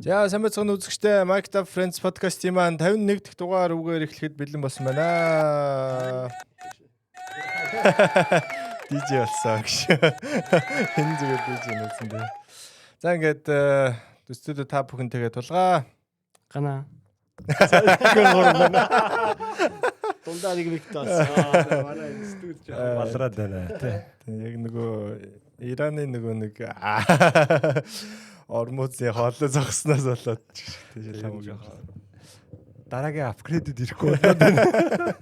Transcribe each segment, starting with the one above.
За сайн байцгаана үзэгчдээ Mic'd Up Friends podcast-ийн маань 51 дахь дугаар үгээр эхлэхэд бэлэн болсон байна. DJ болсон гэж. Энэ зүгээр DJ нээсэн дээ. За ингээд студио та бүхэнтэйгээ тулгаа. Гана. Дундаа нэг виктос. Манай студид балраад байна тий. Яг нөгөө Ираны нөгөө нэг Ормоцын хоолой зогсноос болоод тийш хамаагүй. Дараагийн апгрейдэд ирэхгүй байна.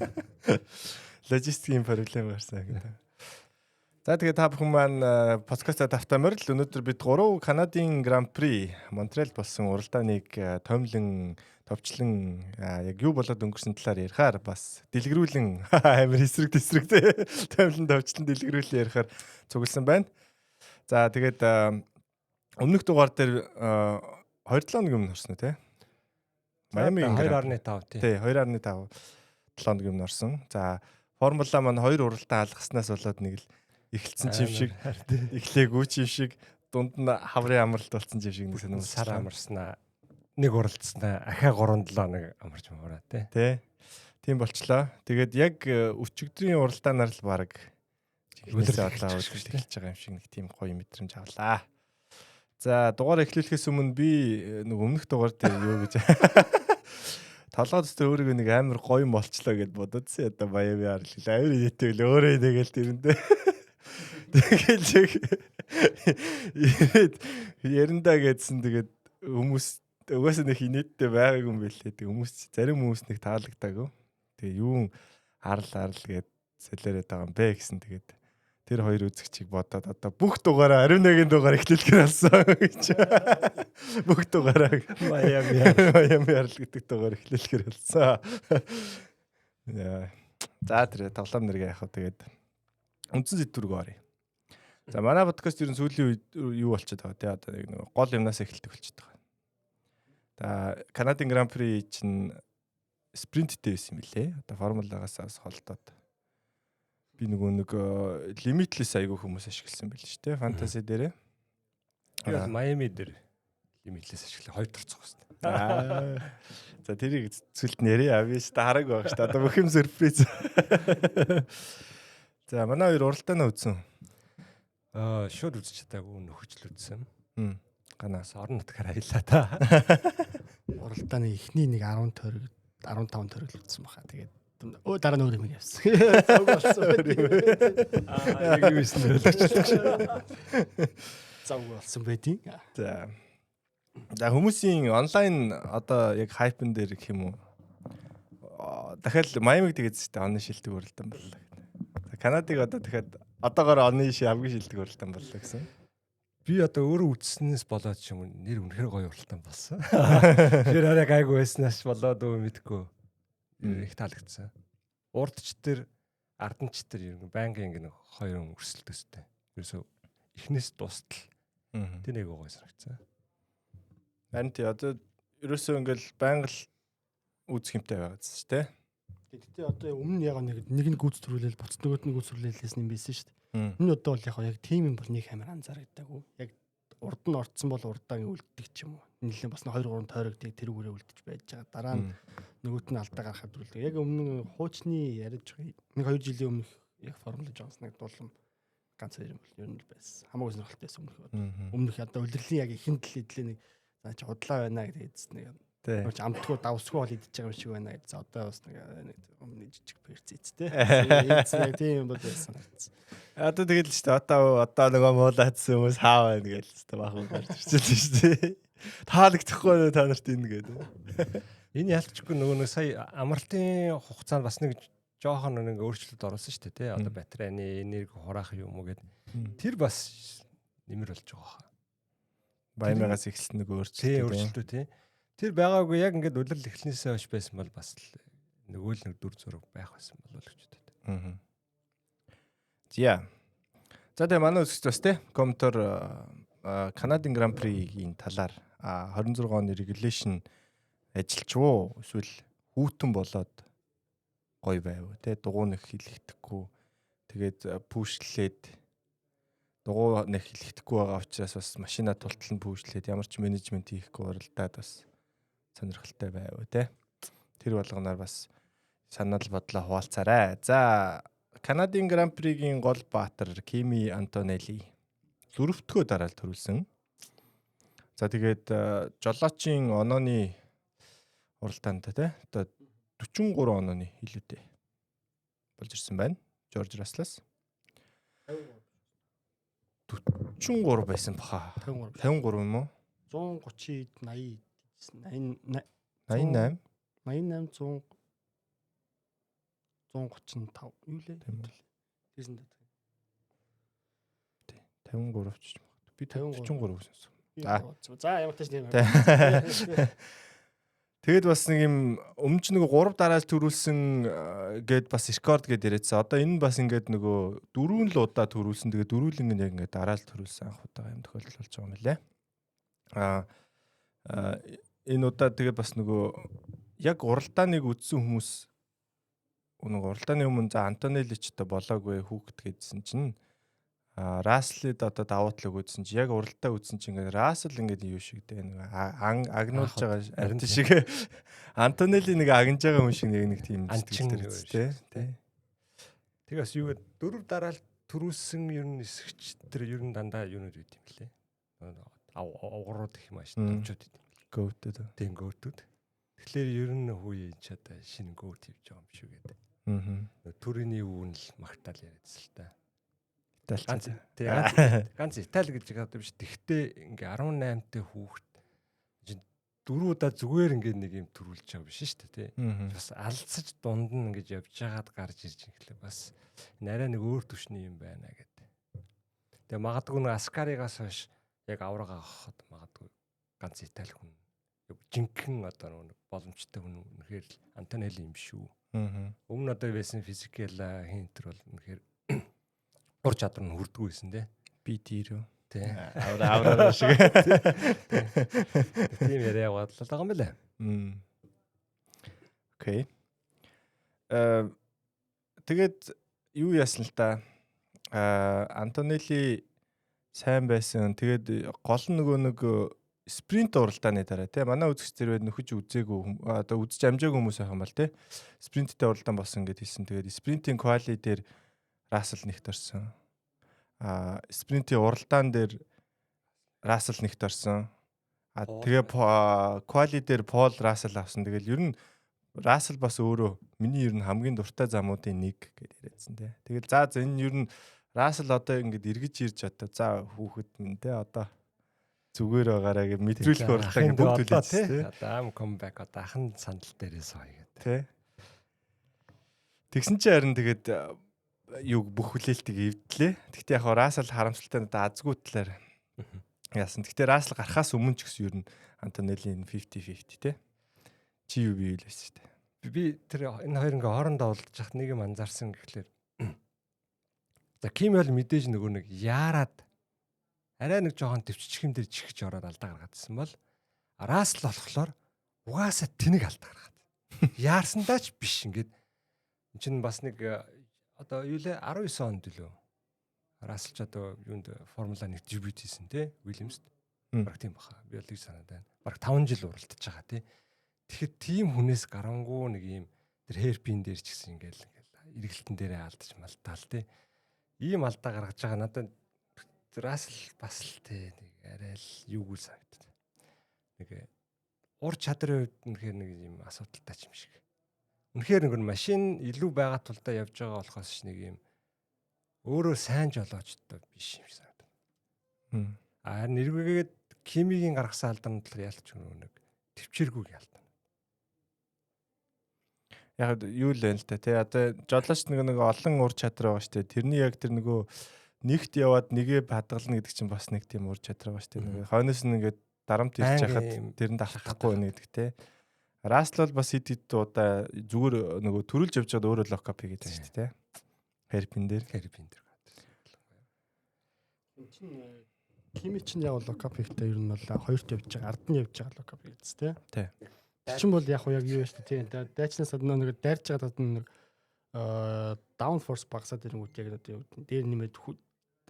Логистикийн проблем гарсан гэдэг. За тэгээ та бүхэн маань подкастаа тавтамаар л өнөөдөр бид 3 Канадын Гран При Монтреал болсон уралдааныг товчлон яг юу болоод өнгөрсөн талаар ярихаар бас дэлгэрүүлэн амар эсрэг товчлон дэлгэрүүлэн ярихаар цугласан байна. За тэгээд өмнөх дугаар дээр 2-7 хоног өмнө орсон тий. Майамигийн 2.5 тий 2.5 7 хоног өмнө орсон. За формула маань 2 уралдаан алгаснаас болоод нэг л эхэлсэн чив шиг эхлээгүй чив шиг дунд нь хаврын амралт болсон чив шиг нэг сонирхол сар амарснаа нэг уралдснаа ахаа 3-7 хоног амарч муураа тий. Тийм болчлоо. Тэгээд яг өчигдрийн уралдаанаар л баг үлрэлээ одлаа үлрэлж байгаа юм шиг нэг тийм гоё мэдрэмж авлаа. За дугаар эхлүүлэхээс өмнө би нэг өмнөх дугаар дээр юу гэж толгой дэстэр өөрийгөө нэг амар гоё болчлоо гэд бододсон. Одоо Майамиар л амар идэгэл өөрөө идэгэл тэрэндээ. Тэгэл яг ярандаа гэдсэн тэгээд хүмүүс угаасаа нэг инээдтэй байгаагүй юм байлээ. Тэг хүмүүс зарим хүмүүс нэг таалагдаагүй. Тэгээ юун арал гэд сэлэрэд байгаа юм бэ гэсэн тэгээд тэр хоёр үзэгчийг бодоод одоо бүх дугаараа 11-ийн дугаар эхлүүлэхээр болсон гэж. Бүх дугаараа Майамиар л гэдэг дугаар эхлүүлэхээр болсон. Яа. За тэр тоглоом нэргээ яхав тэгээд үндсэн зэдвэрг оръё. За манай подкаст ер нь сүүлийн үед юу болчиход байгаа тий одоо нэг гол юмнаас эхэлдэг болчиход байгаа. За Канадын Гран При чинь спринттэй байсан юм билээ. Одоо формулагаас холдоод би нэг limitless айгүй хүмүүс ашигласан байл шүү дээ. Фэнтези дээрээ. Яг Майами дээр limitless ашиглаа хоёр торцох байна. За тэрийг цэлт нэрээ авъя шүү дээ. Хараг байх шүү дээ. Одоо бүх юм сюрприз. За манай хоёр уралдаанаа үзсэн. Шууд үзэж чадаагүй нөхөжл үзсэн. Ганаас орон нутгаар аялаа та. Уралдааны эхний нэг 10 тойрог 15 тойрог л үзсэн баха. Тэгээд дараа нь өөр юм явсан. Цаг болсон өөр юм. Яг юу ийсэн байлаа. Цаг болсон байдیں۔ За хүмүүсийн онлайн одоо яг хайпн дээр гэх юм уу. Дахиад Майамиг тэгээд зүгтээ оны шилдэг уралдаан боллоо. Канадыг одоо дахиад одоогоор оны хамгийн шилдэг уралдаан боллоо гэсэн. Би одоо өөрөө үзснээс болоод ч юм нэр үнэхээр гоё уралдаан болсон. Тэр арай гайгүй байснаас болоод өө мэдгүй. Их таалагдсан. Урдч тэр ардч тэр ер нь байнгын ингэ хоёр өрсөлдөөстэй. Ерөөсөө эхнээс дуустал. Тэр нэг гоё санагдсан. Харин тий одоо ерөөсөө ингээл байнга л үзэх юмтай байгаа зү тий. Гэхдээ одоо өмнө яг нэг гүйцэтрүүлэл буцаад нөгөөд нь гүйцэтрүүлэлсэн юм байсан шүү дээ. Энэ одоо бол яг тийм юм бол нэг амар анзаарагдаагүй. Яг урд нь орцсон бол урдаагийн үлддэг ч юм уу. Нийлэн бас 2-3 тойрогдыг тэр үгээрээ үлдэж байж байгаа. Дараа нь нөгөөт нь алдаа гаргахад үлддэг. Яг өмнө хуучны яриад байгаа 1-2 жилийн өмнөх яг формула жонсныг дуулам ганц хоёр юм бол ер нь л байсан. Хамаагүй сонирхолтой байсан өмнөх. Өмнөх одоо үлрэлийн яг ихэнд л идлээ нэг за чи худлаа байна гэдэг хэлсэн нэг. Тэг. Амтгүй давсгүй бол идэж байгаа юм шиг байна гэж. За одоо бас нэг өмнө жижиг перцэцтэй. Яг тийм юм бол байсан. Одоо тэгэл л шүү дээ. Одоо нөгөө муулаадсан хүмүүс хаа байна гэж л баахан гарч ирчихсэн шүү дээ. Таалагдахгүй та нарт энэ гэдэг. Энэ ялцчгүй нөгөө нэг сая амралтын хугацаанд бас нэг жоохон нэг өөрчлөлт оруулсан шүү дээ тий. Одоо батарейны энерги хураах юм уу гэдэг. Тэр бас нэмэр болж байгаа хаа. Баямагаас эхэлсэн нэг өөрчлөлт тий. Тэр байгаагүй яг ингээд үлрэл эхлэнээсээ хойш байсан бол бас нөгөө л нэг дүр зураг байх байсан болов л гэж боддог. За тэгээ манай үзэгч бас тий комментор Канадын Гран Пригийн талаар 26 оны regulation ажиллаж уу эсвэл хүүтэн болоод гоё байв тий дугуй нэг хилэгдэхгүй тэгээд пүүшлээд дугуй нэг хэлэхдэггүй байгаа учраас бас машина тултал нь пүүжлээд ямар ч менежмент хийхгүй уралдаад бас сонирхолтой байв те. Тэр болгоноор бас санал бодлоо хуваалцаарай. За Канадын Гран Пригийн гол баатар Кими Антонелли зөрөвтгөө дараал төрүүлсэн. За тэгээд жолоочийн онооны уралдаанд те одоо 43 онооны хилүүтэй болж ирсэн байна. Жорж Раслаас 43 байсан баха. 53 юм уу? 130 80 88 135 юу лээ? Тийсэн дээ. 53 ч юм. Би 43 гэсэн. За ямар ч тийм. Тэгэд бас нэг юм өмнө ч нөгөө 3 дарааж төрүүлсэн гээд бас рекорд гээд яриадсан. Одоо энэ бас ингээд нөгөө 4 л удаа төрүүлсэн. Тэгээд дөрүүлэн яг ингээд дарааж төрүүлсэн анх удаа юм тохиолдол болж байгаа юм лээ. Энэ удаа тэгээд бас нөгөө яг уралдааныг үзсэн хүмүүс нөгөө уралдааны өмнө за Антонелли ч одоо болоогүй хүүхэд гэдсэн чинь Раслид одоо давуу талыг үзсэн чи яг уралдаа үзсэн чи ингээд Рассел ингээд юу шиг дээ нэг агнуулж байгаа ард шиг Антонелли нэг агнж байгаа хүн шиг нэг тийм сэтгэлтэй тий. Тэгээс юу гэдэг 4 дараал төрүүлсэн ер нь эсэгч тэр ер нь дандаа юунууд үйт юм лээ. Авгарууд их маш томчууд үйт юм лээ. Гоотүүд. Тийм гоотүүд. Тэгэхээр ер нь хүү ч одоо шинэ гоот хийж байгаа юм шүү гэдэг. Төрөний үүн л магтаал яриадсан л та. Ганц Итали гэж байгаа юм биш. Тэгтээ ингээ 18-тай хүүхэд 4 удаа зүгээр ингээ нэг юм төрүүлж байгаа биш шүү дээ тий. Бас алдсаж дунд нь ингэж явж байгаад гарч ирж инглээ бас нарай нэг өөр түвшний юм байна гэдэг. Тэгээ магадгүй нэг Аскаригаас хойш яг авраага авахд магадгүй ганц Итали хүн жинхэнэ одоо нэг боломжтой хүн үнэхээр Антонелли юм шүү. Өмнө одоо байсан физикал хинтер бол үнэхээр ур чадвар нь хүрдэггүй байсан те. Би тийрөө. Тэ. Авраа шиг. Тийм яриа бодлоо байгаа юм байна. Окей. Тэгээд юу яасан л та? Антонелли сайн байсан. Тэгээд гол нэг спринт уралдааны дараа тий манай үзэгч зэрэг нөхөж үзээгүй одоо үзэж амжаагүй хүмүүс байх юм бол тий спринттэй уралдаан болсон гэд хэлсэн. Тэгээд спринтийн квали дээр Рассел нэгт орсон. Спринтийн уралдаан дээр Рассел нэгт орсон. Тэгээ квали дээр Пол Рассел авсан. Тэгэл ер нь Рассел бас өөрөө миний ер нь хамгийн дуртай замуудын нэг гэж яриадсан тий. Тэгэл за энэ ер нь Рассел одоо ингэж эргэж ирж одоо за хүүхэд минь тий одоо зүгээр байгаараа гэж мэдрүүлэх уралдаан бүгд хүлээсэн тий. Одоо ам комбек одоо ахын сандал дээрээс хой гэдэг. Тий. Тэгсэн чинь харин тэгээд юу бүх хүлээлтийг эвдлээ. Гэхдээ яг Рассел харамсалтай надад азгүй талаар яасан. Гэхдээ Рассел гарахаас өмнө ч гэсэн ер нь Антонелли 50-50 тий. Чи юу бий л байсан шүү дээ. Би тэр энэ хоёр ингээ хоорондоо уулзж хат нэг юм анзаарсан гэхлээр за Кими бол мэдээж нөгөө нэг яарад арай нэг жоохон төвччих юм дээр чихэж ороод алдаа гаргаадсан бол Рассел болохоор угаасаа тэнэг алдаа гаргаад. Яарсандаа ч биш ингээд энэ чинь бас нэг одоо юу лээ 19 онд лөө Рассел ч одоо юунд Формула 1 дебют хийсэн тий Уильямс баг тийм баха би бол гэж санаад байна. Баг 5 жил уралдаж байгаа тий. Тэгэхээр тийм хүнээс гарангуу нэг юм тэр херпин дээр ч гэсэн ингээл эргэлтэн дээрээ алдаж малтаал тий. Ийм алдаа гаргаж байгаа надад Рассел бас л тий нэг арай л юугүй санагдав. Нэг ур чадрын үед үнэхээр нэг юм асуудалтай ч юм шиг. Үнэхээр нэг машин илүү байгаа тулдаа явж байгаа болохоос ш нэг юм өөрөө сайн жолоочтой биш юм шиг санагдав. Харин эргээгээд Кимигийн гаргасан алдааны талаар ялч нэг төвчээргүй ялдаа. Яг юу л байна л та тий одоо жолооч нэг олон ур чадвар байгаа шүү дээ. Тэрний яг тэр нөгөө нэгт яваад нэгээ хадгална гэдэг чинь бас нэг тийм ур чадвар байгаа шүү дээ. Нэг хойноос нь ингээд дарамт ирж хахад тэрэнд автахгүй байна гэдэг тий. Рассел бол бас хэд удаа зүгээр нөгөө төрүүлж явж байгаад өөрөө локап хийгээд шүү дээ тий. Херпин дээр. Кими чинь яг локап хийхдээ ер нь бол хоёрт явж байгаа, ард нь явж байгаа локап хийдс тий. Тий. Чин бол яг юу яаж тий. Дайчнаас нэг дайрж байгаа нэг даун форс багасаад ирэнгүүт яг дээр нэмээд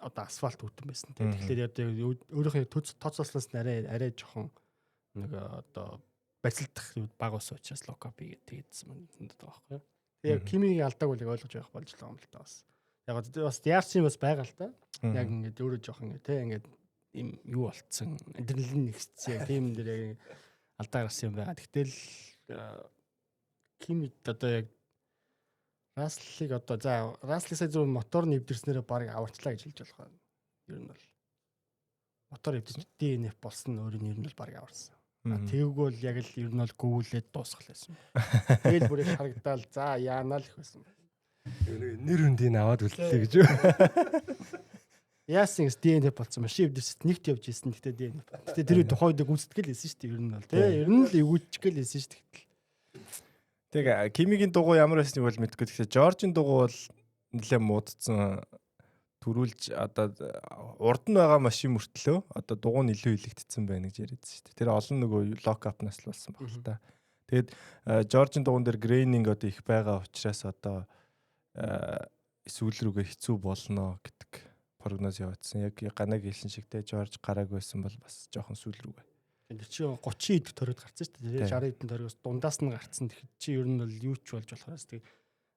одоо асфальт үүдэн байсан. Тэгэхээр одоо өөрийнхөө тооцоолсноос арай жоохон нэг одоо бацилдах баг ус учраас локап хийгээдсэн юм байна. Тэгээ Кимигийн алдааг үл ойлгож явах болж байгаа юм л та бас. Яг бас яарч юм бас байгаа л та. Яг ингээд өөрөө жоохон ингээд ийм юу болцсон. Адреналин нэгсцээ. Тийм дээр яг алдаа гарсан юм байгаа. Тэгтэл Кими одоо яг Раслыг одоо за Раслыг сая зөв мотор нэвдэрснээрээ баг аварчлаа гэж хэлж болох. Ер нь бол мотор нэвдэж DNF болсон нь өөрийн ер нь бол баг аварсан. Тэгвэл яг л ер нь бол гүйлээд дуусгах байсан. Тэгэл бүр их харагдаал за яанаа л их байсан. Нэр хүндийг аваад үлдлээ гэж. Яасан гэс DNF болсон машин нэвдэрсэд нэгт явж ирсэн. Гэтэ DNF. Гэтэ тэр тухайд гүйцэтгэл хэлсэн шүү дээ ер нь бол тий. Ер нь л эвгүйчгэл хэлсэн шүү дээ. Тэг Кимигийн дугуй ямар байсныг бол мэдгүй. Тэгэхээр Жоржийн дугуй бол нэлээд муудсан. Төрүүлж одоо урд нь байгаа машин мөртлөө одоо дугуй нь илүү илэгдсэн байна гэж яриадсэн шүү дээ. Тэр олон нөгөө локапнаас л болсон баг л та. Тэгэд Жоржийн дугуйн дээр грейнинг одоо их байгаа учраас одоо сүүл рүүгээ хэцүү болно гэдэг прогноз явуулсан. Яг ганаг хэлсэн шиг те Жорж гараагүй байсан бол бас жоохон сүүл рүүгээ. Тэр чи 30 эд төрөд гарсан шүү дээ. 60 эдэн төрөөс дундаас нь гарцсан. Тэгэхээр чи ер нь бол юу ч болж болохоос тэг.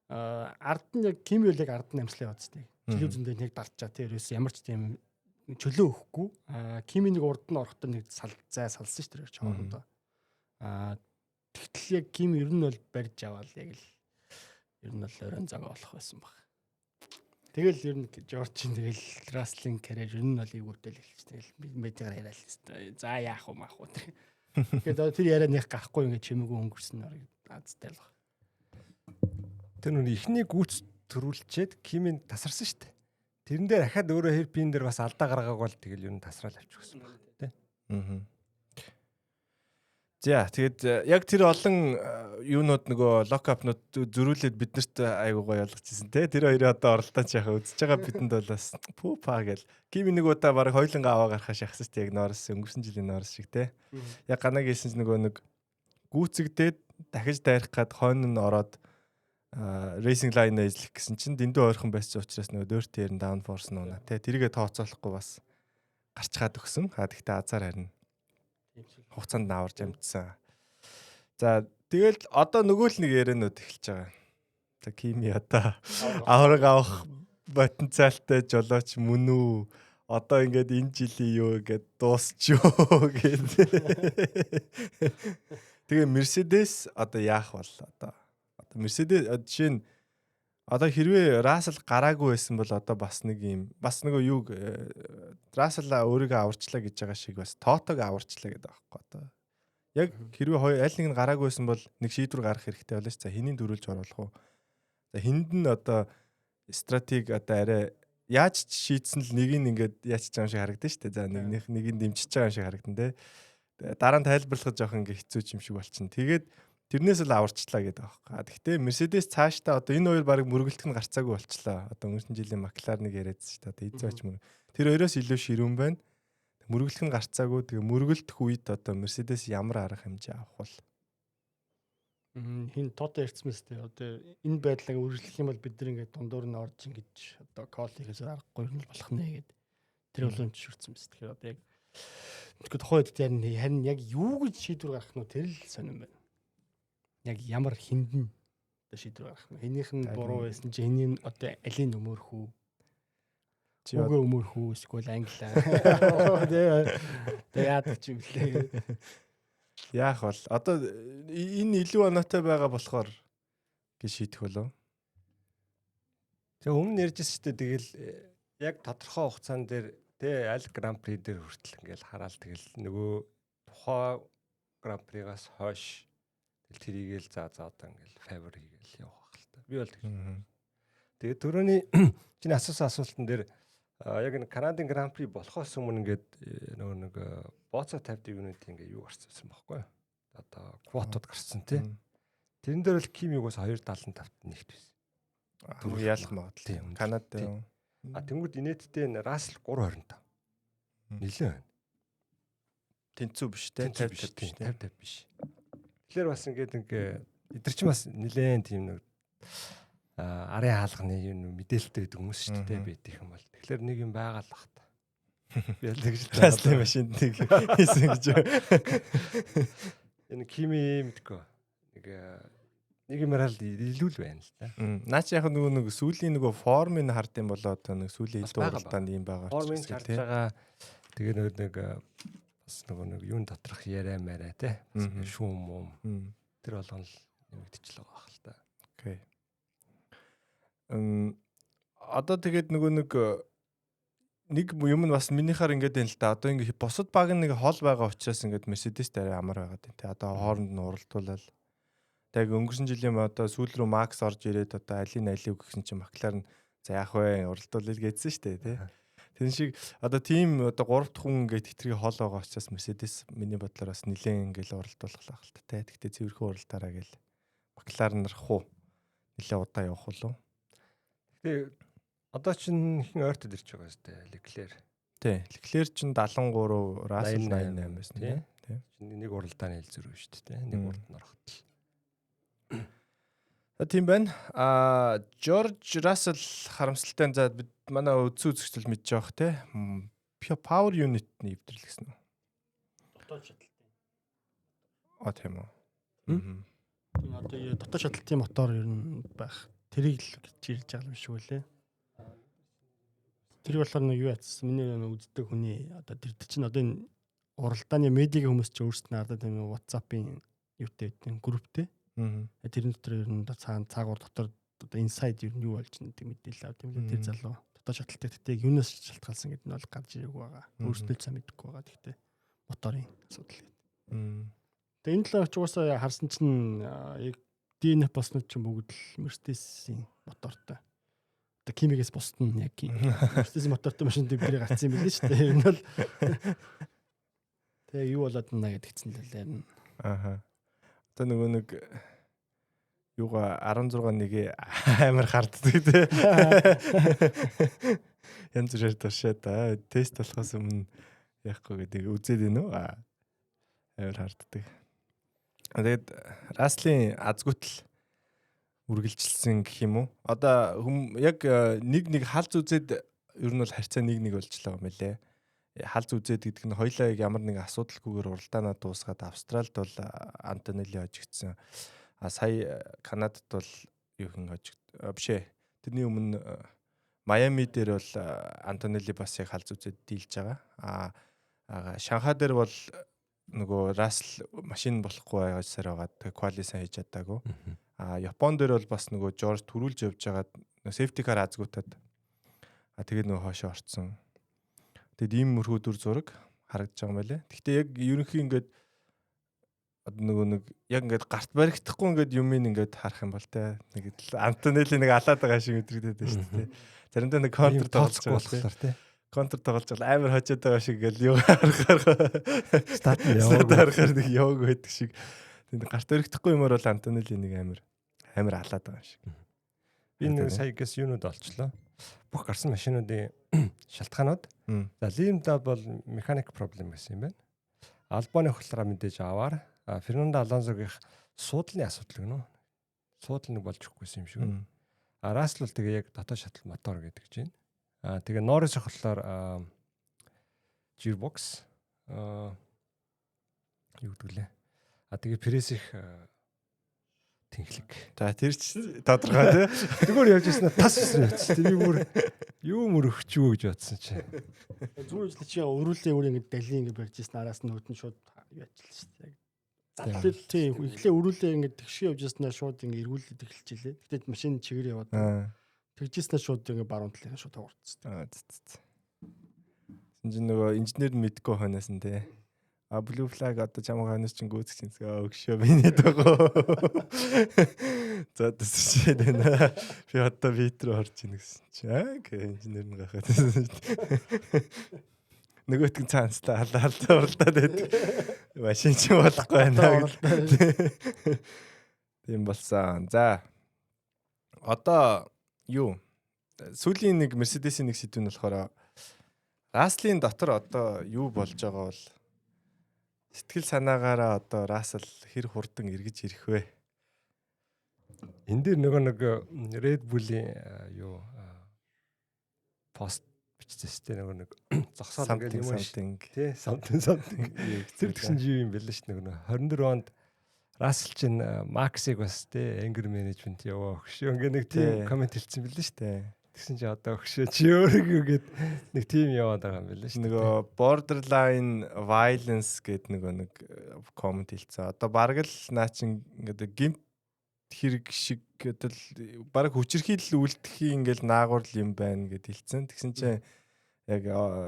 Ард нь яг Кими яг ард нь амслаа яваад шүү дээ. Жилийн зөндөө нэг дарчаа тий ерөөс ямар ч тийм чөлөө өгөхгүй. Кими нэг урд нь орохдоо нэг салсан шүү дээ чамд. Тэгтэл яг Кими ер нь бол барьж аваад яг л ер нь бол оройн цаг болох байсан баг. Тэгэл ер нь Жоржийн тэгэл Раслин карьер ер нь бол ивгүүтэл хэлж тэгэл медиагаар яриа л хэвээр. За яах вэ маах уу. Тэгээд тэр яриа нэх гарахгүй ингээд чимээгүй өнгөрсөн нь азтай л баг. Тэр нүг ихний гүйц төрүүлчихэд Кимийн тасарсан шүү дээ. Тэрэн дээр дахиад өөрөө херпин дээр бас алдаа гаргааг бол тэгэл ер нь тасраал авчихсан баг тий. За тэгээд яг тэр олон юунууд нөгөө локапнууд зөрүүлээд биднэрт айгуу гоё ойлгочихсон тий. Тэр хоёроо одоо оролдооч яхаа үзэж байгаа бидэнд бол бас пупа гэл. Кими нэг удаа баг хойлонгаа аваа гарахаа шахсан шүү дээ. Яг Норрис өнгөрсөн жилийн Норрис шиг тий. Яг ганаг хэлсэн нөгөө нэг гүүцэгдээд дахиж дайрах гад хойно нь ороод рейсинг лайнаа эзлэх гэсэн чинь дэндүү ойрхон байсан учраас нөгөө дөрт дээр даун форс нуна тий. Тэрийгэ тооцоолохгүй бас гарчгаад өгсөн. Гэхдээ азар харин хугацаанд аварж амжсан. За тэгэл одоо нөгөө л нэг яриануд эхэлж байгаа. За Кими одоо авраг авах потенциалтай жолооч мөн үү? Одоо ингээд энэ жилийн юу гэд дуусчихё гэд. Тэгээ Мерседес одоо яах бол одоо Мерседес жишээ нь одоо хэрвээ Рассел гараагүй байсан бол одоо бас нэг юм бас нөгөө юу Рассел өөрийгөө аварчлаа гэж байгаа шиг бас Тотог аварчлаа гэдэг байхгүй одоо. Яг хэрвээ аль нэг нь гараагүй байсан бол нэг шийдвэр гаргах хэрэгтэй байлаа ш. За хэнийг дөрүүлж оруулах уу? За хэнд нь одоо стратеги одоо арай яаж шийдсэн л нэг нь ингээд яач байгаа юм шиг харагдана ш. За нэг нь дэмжиж байгаа юм шиг харагдана те. Дараа нь тайлбарлах жоохон ингээ хэцүү юм шиг болчихно. Тэгээд тэрнээс л аварчлаа гэдэг аахгүй. Гэхдээ Мерседес цаашдаа одоо энэ хоёр баг мөргөлтөг нь гарцаагүй болчлаа. Одоо өнгөрсөн жилийн Макларныг яриадсан шүү дээ. Одоо эзээч мөр. Тэр хоёроос илүү ширүүн байна. Мөргөлтөг нь гарцаагүй. Тэгээ мөргөлдөх үед одоо Мерседес ямар арга хэмжээ авах бол хин Тото ярьцмээс тэ одоо энэ байдлыг үргэлжлэх юм бол бид нар ингээд дундуур нь орж ингэж одоо кол хийхээс аргагүй юм болох нэ гэд тэр боломж шүрцэн мэс. Тэгэхээр одоо яг тухайд харин яг юу гэж шийдвэр гаргах нь тэр л сонирн байна. Яг ямар хиндэн одоо шийдвэр гаргах нь хэнийх нь буруу байсан чи хэний одоо алийн өмөрх үү үгүй өмөрх үү эсвэл англиар тэгээ яадаг ч юм лээ. Яах бол одоо энэ илүү оноотой байгаа болохоор гэж шийдэх болов. Тэгээ өмнө ярьжсэн шүү дээ. Тэгэл яг тодорхой хугацаан дээр тэ аль гран-при дээр хүртэл ингээл хараал тэгэл нөгөө тухай гран-пригаас хойш тэрийгээл за одоо ингээл фавор хийгээл явах байх л та. Би бол тэгж. Тэгээ түрүүний чиний асуултан дээр яг энэ Канадын гран-при болохоос өмнө ингээд нөгөө нэг бооцоо 50 юунууд ингээ юу гарцсан байхгүй юу? Одоо квотууд гарцсан тий. Тэрэн дээр л Кимиг бас 275-т нэгт байсан. Түр ялах магадлал. Канад дээр. Тэнгүүд инээдтэй Рассел 325. Нилээ байна. Тэнцүү биш те 50 биш. Тэгэхээр бас ингээд эдгэр чинь бас нилээн тийм нэг арын хаалганы юм мэдээлэлтэй байдаг хүмүүс шүү дээ бид их юм бол. Тэгэхээр нэг юм байгаа л бах та. Би л тэгж Раслын машинд нэг хийсэн гэж. Энэ хими мэдгүй. Нэг юмараа л илүү л байна л та. Наа чи яг нэг сүүлийн нөгөө формыг хард юм болоо одоо нэг сүүлийн элдв уралдаанд юм байгаа ч гэж байгаа. Тэгээ нэг бас нэг юун доторх яриа мэрэ те. Шүүм юм. Тэр болгоно л нэмэгдчихл байгаа бах л та. Окей. Одоо тэгээд нэг юм нь бас минийхаар ингээд байна л да. Одоо ингээд бусад баг нэг хол байгаа учраас ингээд Mercedes дээр амар байгаа тийм. Одоо хооронд нь уралдуулаад. Тэгээд өнгөрсөн жилийн одоо сүүл рүү Max орж ирээд одоо алийг гэсэн чинь McLaren за яах вэ уралдуулъя гэсэн шүү дээ тий. Тэн шиг одоо тим одоо 3 дахь хүн ингээд хитрхи хол байгаа учраас Mercedes миний бодлоор бас нэлээд ингээд уралдуулах л хаалт тий. Тэгтээ цэвэрхэн уралдаараа гээл McLaren нар хуу нэлээд удаа явах болов. Гэтэ одоо чинь хин ойртод ирж байгаа шүү дээ Leclerc. Тий. Leclerc чинь 73, Russell 88 байсан тий. Нэг уралдааны хэл зөрөө шүү дээ. Нэг урд нь ороход. Тийм байна. George Russell харамсалтай за бид манай үзсэн үзэгчдэл мэдж байгаа те. Power unit нь эвдэрлэгсэн үү? Дотоод шаталтай. Тийм үү. Одоо дотоод шаталтын мотор ер нь байх. Тэрийг л гэж ирж байгаа юм шиг үлээ. Тэр болохоор нэг юу яцсан. Миний үздэг хүний одоо тэр чинь одоо энэ уралдааны медиагийн хүмүүс ч өөрсдөө надад тийм WhatsApp-ын юутэй гэдэг групптэй. Тэрэн дотор ер нь цаагаар дотор одоо инсайд ер нь юу болж байгаа гэдэг мэдээлэл авд юм лээ. Тэр залуу дотоод шаталтай гэхдээ юунаас шалтгаалсан гэдэг нь бол гарч ирээгүй байгаа. Өөрсдөө сайн мэдэхгүй байгаа. Гэхдээ моторын асуудал. Тэгээ энэ талаар ч угаасаа харсан чинь яг DNF боснууд ч бүгд л Mercedes-ийн мотортой. Одоо химигээс босд нь яг Mercedes-ийн мотортой машин дээр гарцсан юм билээ шүү дээ. Энэ бол тэгээ юу болоод наа гэдгцэн л лээ. Одоо нөгөө нэг юугаа 16 нэг амар харддаг те. Янз бүрээр туршаа да. Тест болохоос өмнө яахгүй гэдэг үзээд байна уу? Амар харддаг. Тэгээд Russell-ийн азгуутл үргэлжилсэн гэх юм уу? Одоо яг нэг халз үзээд ер нь бол харьцаа нэг болжлоо юм лээ. Халз үзээд гэдэг нь хоёлаа яг ямар нэг асуудалгүйгээр уралдаанаа дуусгаад Австралид бол Антонелли хожигдсан. Сая Канадад бол юу хэн бишээ. Тэрний өмнө Майами дээр бол Антонелли бас яг халз үзээд дийлж байгаа. Шанхай дээр бол нөгөө Russell машин болохгүй байгаасаар байгаа. Тэгээ квали сайн хийж чадаагүй. Япон дээр бол бас нөгөө Жорж төрүүлж явж байгаад safety car азгуутаад тэгээд нөгөө хоошоо орцсон. Тэгэд ийм мөрхөдөр зураг харагдаж байгаа юм байлээ. Гэхдээ яг ерөнхий ингээд нөгөө нэг яг ингээд гарт баригдахгүй ингээд юм ингээд харах юм бол те нэг Антонелли нэг алаад байгаа шиг өдрөгдөд байна шүү дээ. Заримдаа нэг контр тоглож байгаа те. Контр тоглож байгаа амар хожоод байгаа шиг гэл юу харахаар стат яваарахаар нэг яваг байдаг шиг. Тэгээд гарт баригдахгүй юмар бол Антонелли нэг амар алаад байгаа юм шиг. Би нэг саягаас юунууд олчлоо. Бүх гарсан машинуудын шалтгаанууд. За лимда бол механик проблем гэсэн юм байна. Албаны хөлраа мэдээж аваар Фернандо Алонсогийн суудлын асуудал гэнэ үү? Суудлын нэг болж өгөхгүйсэн юм шиг. Russell бол тэгээ яг дотоод шатал мотор гэдэг чинь. Тэгээ Norris болохоор gearbox юу гэдэг лээ. Тэгээ пресс их тэнхлэг. За тэр ч тодорхой тий. Тэгвэр явж ирсэн тас өсрөөч. Тэр юу мөрөгчөө гэж бодсон чи. Зүгээр л чи өрүүлээ өөр ингэ далийн ингэ барьж ирсэн араас нь өдөн шууд юу ажилсан шүү дээ. Задлал тий эхлээ өрүүлээ ингэ тэгшээ явж ирснээр шууд ингэ эргүүлээд эхэлж илээ. Гэтэ машин чигээр яваад тэгжсэн шууд ингэ баруун талын шууд таварцсан. Синжин нөгөө инженер мэдгүй хойноос нь тий. Blue flag одоо чамаг ханаас чинь гүйцэх чинь өгшөө биний дөгөө. За тэсчээд байна. Би одоо витрүү орж ийн гэсэн чи. Инженер нь гахаад. Нөгөөтг цаанцлаа халаалтаа уралдаад байдаг. Машин ч болохгүй байна. Тийм болсон. За. Одоо юу? Сүүлийн нэг Mercedes-ийн нэг сэдв нь болохоор Russell-ийн дотор одоо юу болж байгаа бол сэтгэл санаагаараа одоо Russell хэр хурдан эргэж ирэх вэ? энэ дээр нэг Red Bull-ийн юу пост бичсэн шүү дээ нэг зогсоол ингээл юм something тий something тэр тэгсэн чи юу юм бэлээ шүү дээ 24 онд Russell чин Max-ыг бас тий anger management яваа өгшөө ингээ нэг тийм комент хэлсэн бэлээ шүү дээ. Тэгсэн чи одоо өгшөө чи өөрийгөө гээд нэг тийм яваад байгаа юм бэлээ шүү дээ. Нөгөө borderline violence гэдэг нэг комент хэлсэн. Одоо бараг л наа чин ингээд гимт хэрэг шиг гэдэл бараг хүчирхийлэл үлдэхий ингээл наагур юм байна гэд хэлсэн. Тэгсэн чинь яг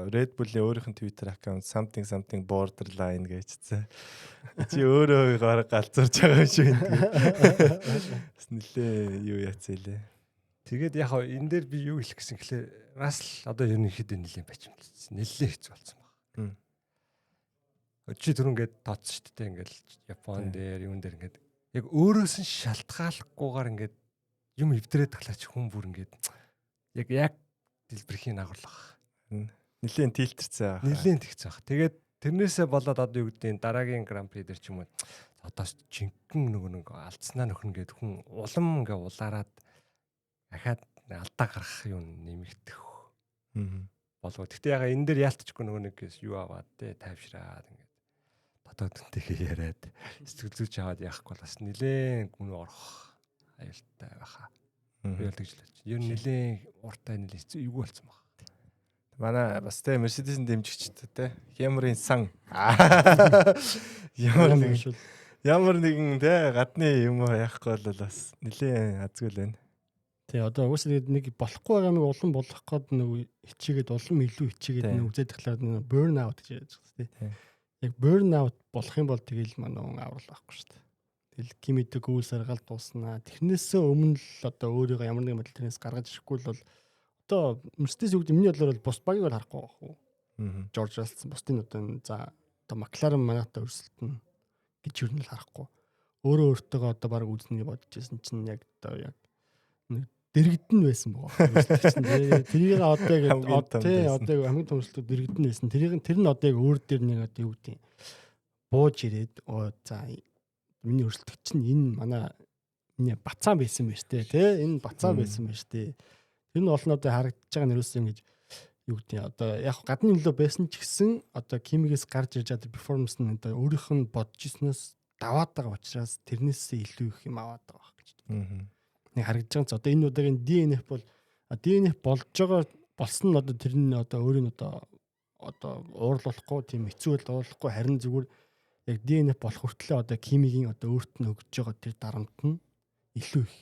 Red Bull-ийн өөрийнх нь Twitter аккаунт something borderline гэжсэн. Чи өөрөө галзуурч байгаа юм шиг энэ. Бас нэлээ юу яцээлээ. Тэгээд яг энэ дээр би юу хэлэх гэсэн гэхлээр Russell одоо ерөнхийдөө нэлээд бачимдсан. Нэлээд хэцүү болсон байна. Чи түрүүн ингээд тооцсон шүү дээ ингээд Япон дээр юун дээр ингээд яг өөрөөс нь шалтгааллахгүйгээр ингээд юм эвдрээд таглаач хүн бүр ингээд яг дэлбэрхийн агуулга. Нилийн тилтерсэн аа. Нилийн тэгсэн аа. Тэгээд тэрнээсээ болоод одоо юу гэдэг нь дараагийн Grand Prix дээр ч юм уу одоо жинхэнэ нэг алдснаа нөхнө гэд хүн улам ингээ улаарад дахиад алдаа гарах юм нэмэгдэх. Болов. Гэхдээ яга энэ дээр яалтчгүй нэг юу аваад те тайвшраад ингээ дотоод үнтэйгээ яриад сэтгэл зүйч аваад яахгүй бас нилээн гүн орох аюултай байхаа. Би бол тэгж л байна. Ер нь нилээн уртай нилээн хэцүү юу болсон баг. Манай бас те Mercedes-ийн дэмжигчтэй те Хямрын сан. Ямар нэгэн те гадны юм яахгүй бол бас нилээн азгүй л байна. Тий одоо угсаа нэг болохгүй байгаа нэг улам болох гээд нэг хичээгээд улам илүү хичээгээд нэг үзээд тахлаар нэг burn out гэж яаж байгаа тий. Яг burn out болох юм бол тэгэл манай хүн аврал байхгүй шүү дээ. Тэгэл Кимидэг үйл саргаал дуусна. Тэрнээсээ өмнө л одоо өөрийгөө ямар нэгэн мэдл тэрнээс гаргаж ирэхгүй бол одоо Mercedes үг миний бодлоор бол бус багийг бол харахгүй байх уу. George Russell бусдын одоо за одоо McLaren манайтай өрсөлдөн гэж юу нь харахгүй. Өөрөө өөртөө одоо баг үзнэ бодож байсан чинь яг одоо яг нэг дэрэгдэн байсан байгаа. Тэрийг одоо хамгийн томчлог дэрэгдэн байсан. Тэр нь одоо яг өөр дээр нэг одоо юу гэдэг бууж ирээд за миний өрсөлдөгч нь энэ манай бацаан байсан байж тээ энэ бацаан байсан байж тээ. Тэр нь олон одоо харагдаж байгаа нэрээс ингэж юу гэдэг одоо яг гадны нөлөө байсан ч гэсэн одоо Кимигээс гарч ирж байгаа перформанс нь одоо өөрийнх нь бодож ирснээс даваад байгаа учраас тэрнээсээ илүү их юм аваад байгаа гэж. Нэг харагдаж байгаа. Одоо энэ удаагийн DNF бол DNF болж байгаа болсон нь одоо тэр нь одоо өөрийн одоо уурлуулахгүй тийм хэцүү байл уурлахгүй харин зүгээр яг DNF болох хүртлээр одоо Кимигийн одоо өөрт нь өгж байгаа тэр дарамт нь илүү их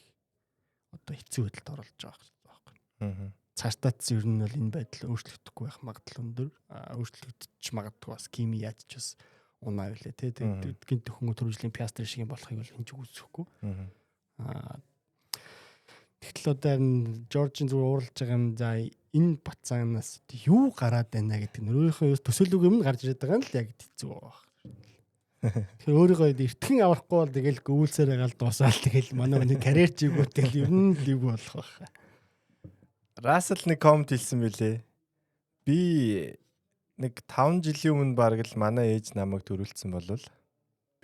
одоо хэцүү байдалд оруулж байгаа байхгүй. Цаашдаац ер нь бол энэ байдал өөрчлөгдөхгүй байх магадлал өндөр. Өөрчлөгдөж магадгүй бас Кими яаж ч бас унаа билээ тий. Гинт төхөнгө төрөжлийн Piastri шиг юм болохыг бол хинж үзэхгүй. Тэгтэл одоо Жоржийн зүгээр уурлаж байгаа юм за энэ бацаанаас юу гараад байна гэдэг нь өөрийнхөө төсөөлөг юм гарч ирээд байгаа нь л яг хэцүү байгаа. Тэгэхээр өөрийгөө эртхэн аврахгүй бол тэгэл гүйлсээр гал дуусаал тэгэл манай карьер чигүү тэгэл ер нь лиг болох байх. Russell нэг комент хэлсэн билээ. Би нэг 5 жилийн өмнө баг л манай ээж намайг төрүүлсэн болвол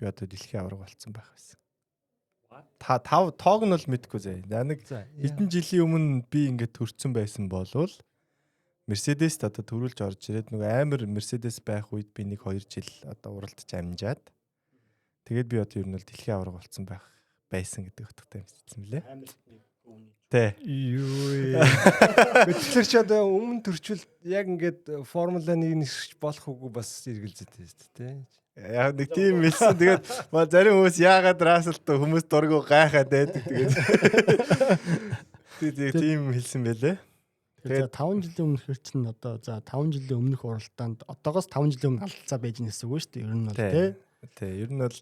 би одоо дэлхийн авраг болцсон байх байсан. Тоог нь бол мэдгүй зэ. Нэг хэдэн жилийн өмнө би ингээд төрсэн байсан болвол Mercedes-д одоо төрүүлж орж ирээд нэг амар Mercedes байх үед би 1-2 жил одоо уралдаж амжаад тэгээд би одоо ер нь бол дэлхийн авраг болцсон байсан гэдэг утгатай юмсэн мөлий. Тэ. Юу. Тэгэхээр ч одоо өмнө төрчвөл яг ингээд Формула 1 нисч болох үгүй бас эргэлзээд тест тий. Яг нэг тийм хэлсэн. Тэгээд зарим хүмүүс яагаад Russell-тай хүмүүс дургу гайхаад байдаг тэгээд тийм хэлсэн байлээ. Тэгээд 5 жилийн өмнөх чинь одоо за 5 жилийн өмнөх уралдаанд одоогоос 5 жилийн өмнө алдцаа байж нэсэг үү шүү дээ. Ер нь бол тий. Ер нь бол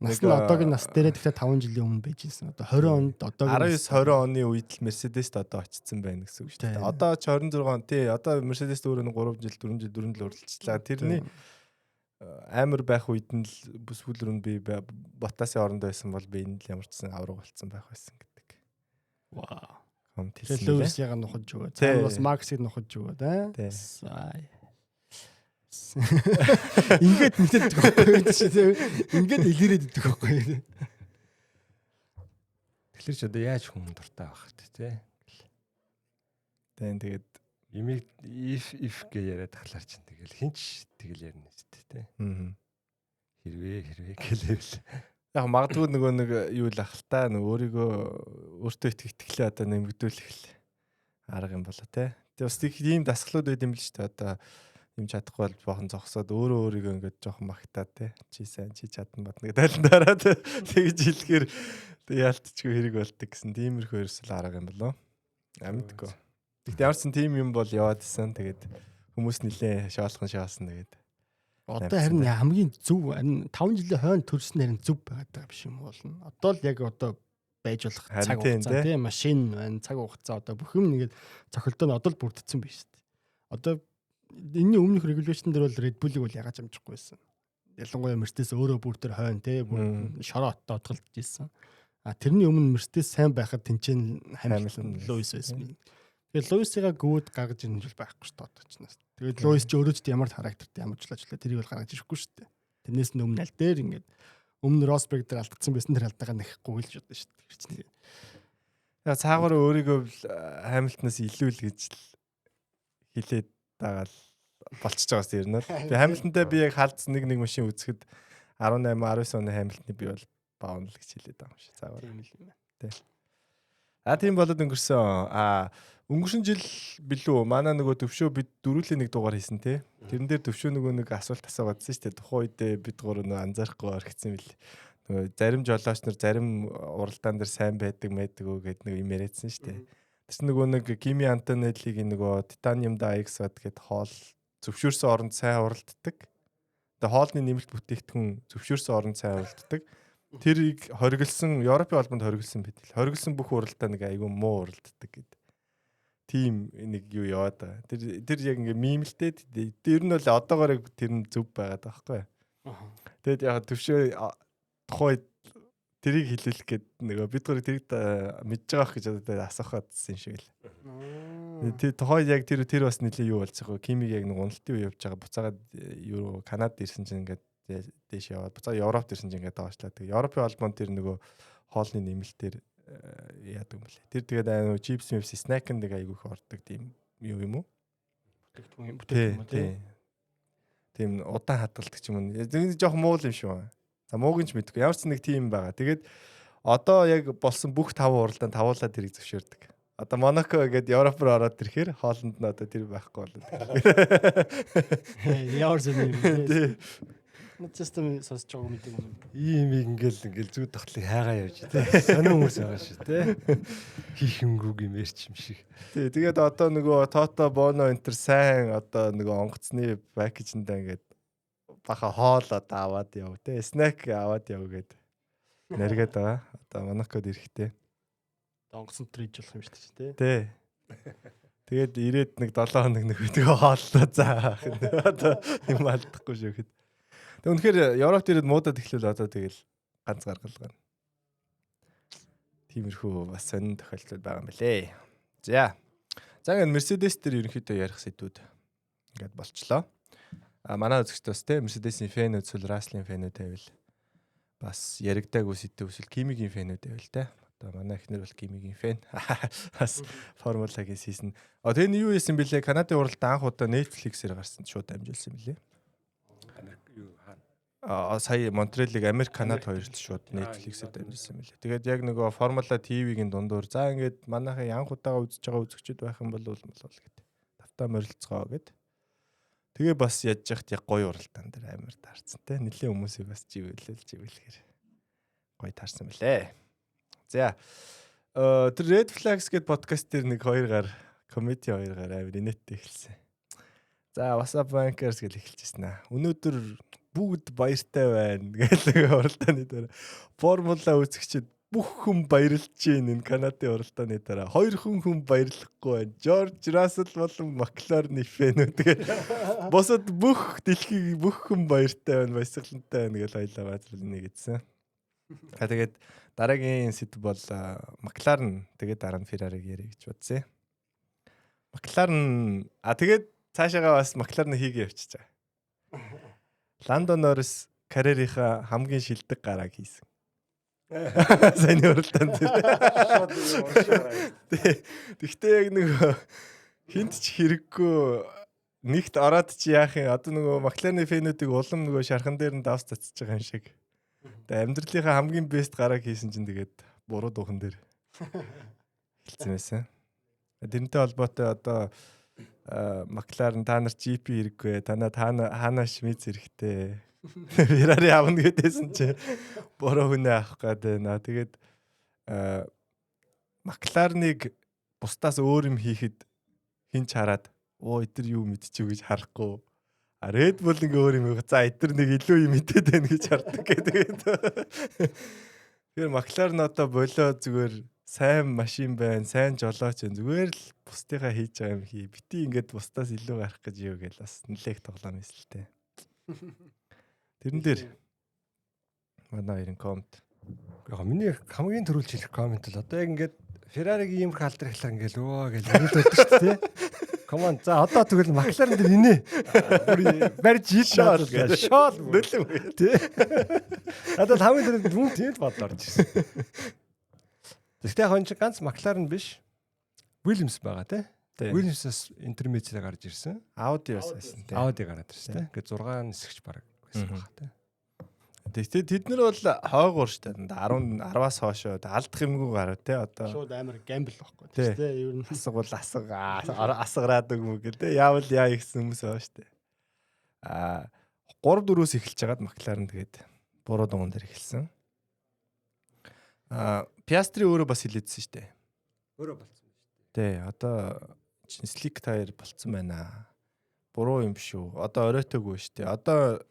нас нь одоогийн нас дээрээ тэгэхээр 5 жилийн өмнө байж ирсэн. Одоо 20 онд одоогийн 19-20 оны үед л Mercedes-д одоо очсон байна гэсэн үг шүү дээ. Одоо ч 26 тий. Одоо Mercedes-д өөрөө 3 жил 4 жил уралдчихлаа. Тэрний амар байх үед нь л бүсгүүл рүү би Ботасын оронд байсан бол би энэ л ямар ч сан авраг болцсон байх байсан гэдэг. Вау. Тэгээд Лewis яг нухаж өгөө. Цаана бас Max-ыг нухаж өгөө тий. Ингээд мэддэг байхгүй тийм. Ингээд илэрээд идэх байхгүй. Тэгэхээр ч одоо яаж хүмүүс дуртай байх вэ те. Тэгээд имийг if гэж яриад тахлаар чинь тэгэл хинч тэгэл ярина шүү дээ те. Хэрвээ гэлээвэл яг магадгүй нөгөө нэг юу л ах л та нөгөө өөрийгөө өөртөө итгэлээ одоо нэмэгдүүлэх л арга юм болоо те. Тэгээ бас тийм дасгалууд байд юм л шүү дээ. Одоо юм чадахгүй бол бохон зогсоод өөрийгөө ингээд жоохон магтаад те. Чи сайн чи чадна бат нэг тайландараад тэгж хэлэхээр яалтчгүй хэрэг болдог гэсэн тиймэрхүү ерөөсөл арга юм болоо. Амтгүй. Тэгтээ ямар ч тийм юм бол яваад исэн. Тэгээд хүмүүс нилээ шаалхан шаасан тэгээд. Одоо харин хамгийн зөв 5 жилийн хойно төрсөн харин зөв байгаа биш юм болно. Одоо л яг одоо байж болох цаг хугацаа тийм машин байна, цаг хугацаа одоо бүх юм нэгээд цохилтоо нь одоо л бүрдсэн биш шүү дээ. Одоо энэний өмнөх регуляшн дээр бол Red Bull-ыг бол ягаад амжихгүй байсан. Ялангуяа Mercedes өөрөө бүр тэр хойно тийм шороо оттой отголж ирсэн. А тэрний өмнө Mercedes сайн байхад тэнцэн Hamilton Lewis байсан. Тэгээд Lewis-ийг гүйд гаргаж ирнэ жил байхгүй шүү дээ одоо ч нас. Тэгээд Lewis ч өөрөө ч ямар характертай ямар ч ажиллаа тэрийг бол гаргаж ирэхгүй шүү дээ. Тэрнээс нь өмнө аль дээр ингээд өмнө Rosberg дээр алдсан байсан тэр алдаага нэхэхгүй л шүү дээ шүү дээ. Яг цаагаар өөрийгөө Hamilton-аас илүү л гэж хэлээд байгаа л болчихж байгаас ер нь. Тэгээ Hamilton-тай би яг халдс нэг машин үзэхэд 18 19 оны Hamilton-ы би бол баавна л гэж хэлээд байгаа юм шиг цаагаар. Тийм л юм байна. Тийм болоод өнгөрсөн. Өнгөрсөн жил билүү манай нөгөө төвшөө бид дөрүлээ нэг дугаар хийсэн те. Тэрэн дээр төвшөө нөгөө нэг асуулт асуугаадсэн шүү дээ. Тухайн үедээ бид гурав нөгөө анзаарахгүй орхицсан бил. Нөгөө зарим жолооч нар зарим уралдаан дээр сайн байдаг мэддэг гэдэг нэг юм яриадсан шүү дээ. Тэс нөгөө нэг Кими Антонеллигийн нөгөө Titanium Dioxide гэдэг хоол зөвшөөрсөн оронд сайн уралддаг. Тэгээ хоолны нэмэлт бүтээгдэхүүн зөвшөөрсөн оронд сайн уралддаг. Тэрийг хориглосон Европын холбоонд хориглосон бид. Хориглосон бүх уралдаа нэг айгүй муу уралддаг гэдэг. Тим нэг юу яваад байгаа. Тэр яг ингээ мимэлтэй. Тэр нь бол одоогоор тэр нь зөв байгаад байгаа байхгүй. Тэгэд яг төвшөө тухай тэрийг хэлүүлэх гээд нөгөө бид гурыг тэрийг мэдж байгаа гэж одоо асуухаадсэн юм шиг л. Тэр тухай яг тэр бас нэлээ юу болж байгаа. Кимиг яг нэг уналтын үе явж байгаа. Буцаагаад юу Канадад ирсэн чинь ингээд дээш яваад буцаа Европт ирсэн чинь ингээд доошлаа. Тэгээ Европын холбоонд тэр нөгөө хоолны нэмэлтээр яадаг юм бэлээ. Тэр тэгээд аюу чипс мипс снэк нэг аюу их ордог тийм юу юм уу? Бүтээгдэхүүн. Тийм удаан хадгалдаг юм. Тэр жоох муу юм шиг байна. За муугийн ч мэдгүй. Ямар ч нэг тийм байгаа. Тэгээд одоо яг болсон бүх 5 уралдаан тавуулаад тэрийг зөвшөөрдөг. Одоо Монако гээд Европ руу ороод ирэхээр хоолнд нь одоо тэр байхгүй болоод. Ямар зэн юм. Систем сонсож байгаа мэдээ юм. Ийм ингээл зүү тогтлыг хайгаа явж тий. Сонио хүмүүс байгаа шүү тий. Хийх юмгүй юм ярьч юм шиг. Тий, тэгээд одоо нөгөө Toto Bono энтер сайн одоо нөгөө онгоцны пакэжэндээ ингээд баха хоол одоо аваад яв тий. Снэк аваад яв гээд наргээд байгаа. Одоо Монакод ирэхтэй. Онгоцон триж болох юм шүү дээ тий. Тэгээд ирээд нэг 7 хоног нэг тэгээ хооллоо заах. Одоо юм алдахгүй шүү гэхэд. Тэг үнэхээр Европт ирээд муудаад эхлэв одоо тэгэл ганц гаргалгаа. Тиймэрхүү бас сонин тохиолдол байгаа юм билээ. За. За ингээд Mercedes дээр ерөнхийдөө ярих сэдвүүд ингээд болчлоо. Манай үзэгчдээс те Mercedes-ийн фэнүүд эсвэл Russell-ийн фэнүүд байвал бас яригдаагүй сэдв эсвэл Kimi-гийн фэнүүд байвал те. Одоо манай эхнэр бол Kimi-гийн фэн. Бас Формулагийн хийсэн. Тэгээ нь юу хийсэн бэлээ? Канадын уралд анх удаа Netflix-ээр гарсан шууд амжуулсан билээ. Сая Монтрелиг Америк Канад хоёрт шууд Netflix-ээр дамжуулсан мөлий. Тэгээд яг нөгөө Формула ТV-гийн дундуур за ингээд манайхаа анх удаага үзэж байгаа үзэгчд байх юм бол гэд. Тавтаа морилцгоо гэд. Тэгээ бас яаж яхад яг гоё уралдаан дээр амар таарсан те. Нилээ хүмүүсийг бас живэлхээр гоё таарсан мөлий. За тэр Red Flags гэдэг подкаст дээр нэг 2 гар комеди 2 гар амар инээдтэй эхэлсэн. За WhatsApp Bankers гэж эхэлчихсэн аа. Өнөөдөр бүгд баяртай байна гэдэг уралдааны дараа формула үзэгчид бүх хүн баярлж байна энэ Канадын уралдааны дараа 2 хүн баярлахгүй байна. Жорж Рассел болон Макларны фэнүүд тэгээд босод бүх дэлхийг бүх хүн баяртай байна, баясгалантай байна гэж хоёлаа баазлна гэдсэн. Тэгээд дараагийн сэдв бол Макларн тэгээд дараа нь Феррариг ярих гэж бодсон. Макларн тэгээд цаашаага бас Макларн хийгээ явчихж байгаа. Ландо Норрис карьерийнхаа хамгийн шилдэг гарааг хийсэн. Сайн уралдаан Тэгтээ яг нөгөө хинт ч хэрэггүй нэгт ороод чи яах юм одоо нөгөө Макларны фэнүүдийг улам нөгөө шархан дээр нь давс цацж байгаа юм шиг. Тэгээ амьдралынхаа хамгийн бест гарааг хийсэн чинь тэгээд буруу дуухан дээр хэлсэн байсан. Тэрнтэй холбоотой одоо Макларн та нар GP хэрэггүй хаана Шмиц хэрэгтэй. Феррари авна гэдээсэн чи буруу хүнээ авах гээд байна. Тэгээд Макларныг бусдаас өөр юм хийхэд хинч хараад эдгээр юу мэдчихв гэж харахгүй. Red Bull ингээ өөр юм байгаа. За эдгээр нэг илүү юм мэдээд байна гэж хардаг гэдэг. Тэгэхээр Макларн одоо болоо зүгээр сайн машин байна, сайн жолооч байна. Зүгээр л бусдынхаа хийж байгаа юм хий. Бити ингээд бусдаас илүү гарах гэж юу гэж бас нэлээх тоглоом эсэлтэй. Тэрэн дээр манай хоёрын комент. Яг миний хамгийн түрүүлж хэлэх комент л одоо яг ингээд Ferrari-гийн юм халдар ихлаа ингээл гэж хэлдэг шүү дээ. Come on. За одоо тэгвэл Макларн дээр инээ. Барьж шоол нөлөө тий. Одоо хамгийн түрүүнд хүн тийм бодлоо орж ирсэн. Тэгтээ хон ч ганц Макларн биш. Williams байгаа тий. Williams-аас интермедиат гарч ирсэн. Audi-аас байсан тий. Audi гараад ирсэн тий. Ингээд 6 нисгч баг байсан байгаа тий. Тэгтээ тэд нар бол хойгуур штэ 10-аас хоошоо алдах юмгүй гарав те одоо шууд амар гамбл байхгүй тийм ер нь асаг бол асгараад өгмө гэлээ яавал яа ихсэн хүмүүс байгаа штэ 3-4-өөс эхэлж байгаад Макларн тэгээд буруу дугуун дээр эхэлсэн Piastri өөрөө бас хилээдсэн штэ өөрөө болцсон ба штэ тий одоо слик тайр болцсон байна буруу юм шүү одоо оройтойгүй штэ одоо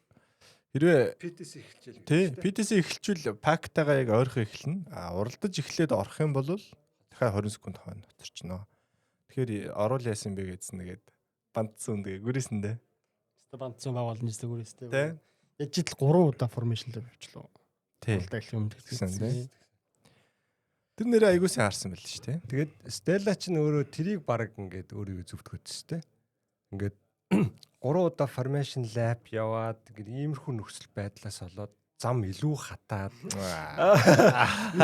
хэрвээ PTS эхэлчихэл. Тий, PTS эхэлчихвэл пактайгаа яг ойрхон эхэлнэ. Уралдаж эхлээд орох юм бол дахиад 20 секунд хойно оторчно. Тэгэхээр оруул яасан бэ гэдсэн нэгээд бандсан тэгээ гүрээсэндээ. Бандсан байгуулж нэстэй гүрээстэй. Тий. Ежил 3 удаа формашн дээр явчлаа. Тий. Уралдаа эхлэх юм гэсэн тий. Тэр нэрээ аягуулсан харсан байл шүү дээ. Тэгээд Stella ч өөрөө тэрийг баг ингээд өөрийгөө зөвтгөөдсөн тий. Ингээд 3 удаа formation lap яваад ингээд иймэрхүү нөхцөл байдлаас болоод зам илүү хатаад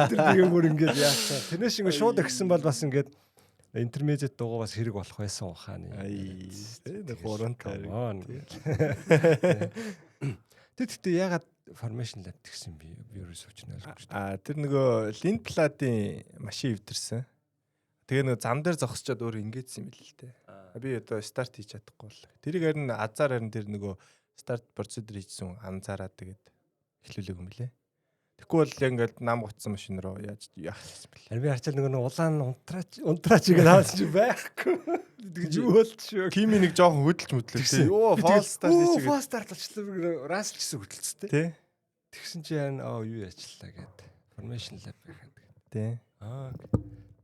тэр нэг юм ингээд яасан. Тэрнээс ингээд шууд өгсөн бол бас ингээд интермедиат дугуй бас хэрэг болох байсан ухааны. Нэг 3 таар. Тэгтээ ягаад formation lap гэсэн би ерөөс өчнө ойлгохгүй. Тэр нөгөө Lindblad-ийн машин өвдөрсөн. Тэгээ нөгөө зам дээр зогсчоод өөр ингээдсэн юм л л дээ. Би одоо старт хийж чадахгүй бол. Тэрийг харин азар харин тэр нөгөө старт процедур хийсэн анзаараад тэгээд эхлүүлээг юм лээ. Тэгэхгүй бол яг ингээд нам гоцсон машин руу яаж яах гэсэн бэл. Харин би харчаал нөгөө улаан унтраач ингэ хаалж чи байхгүй. Тэгж юу болчихоо. Кими нэг жоохон хөдөлж мэдлээ. Йоо фалс старт хийчихээ. Фалс старт болчихлоо. Рассел ч гэсэн хөдөлцтэй. Тий. Тэгсэн чи яа юу яачлаа гэд. Formation lab байхад. Тий.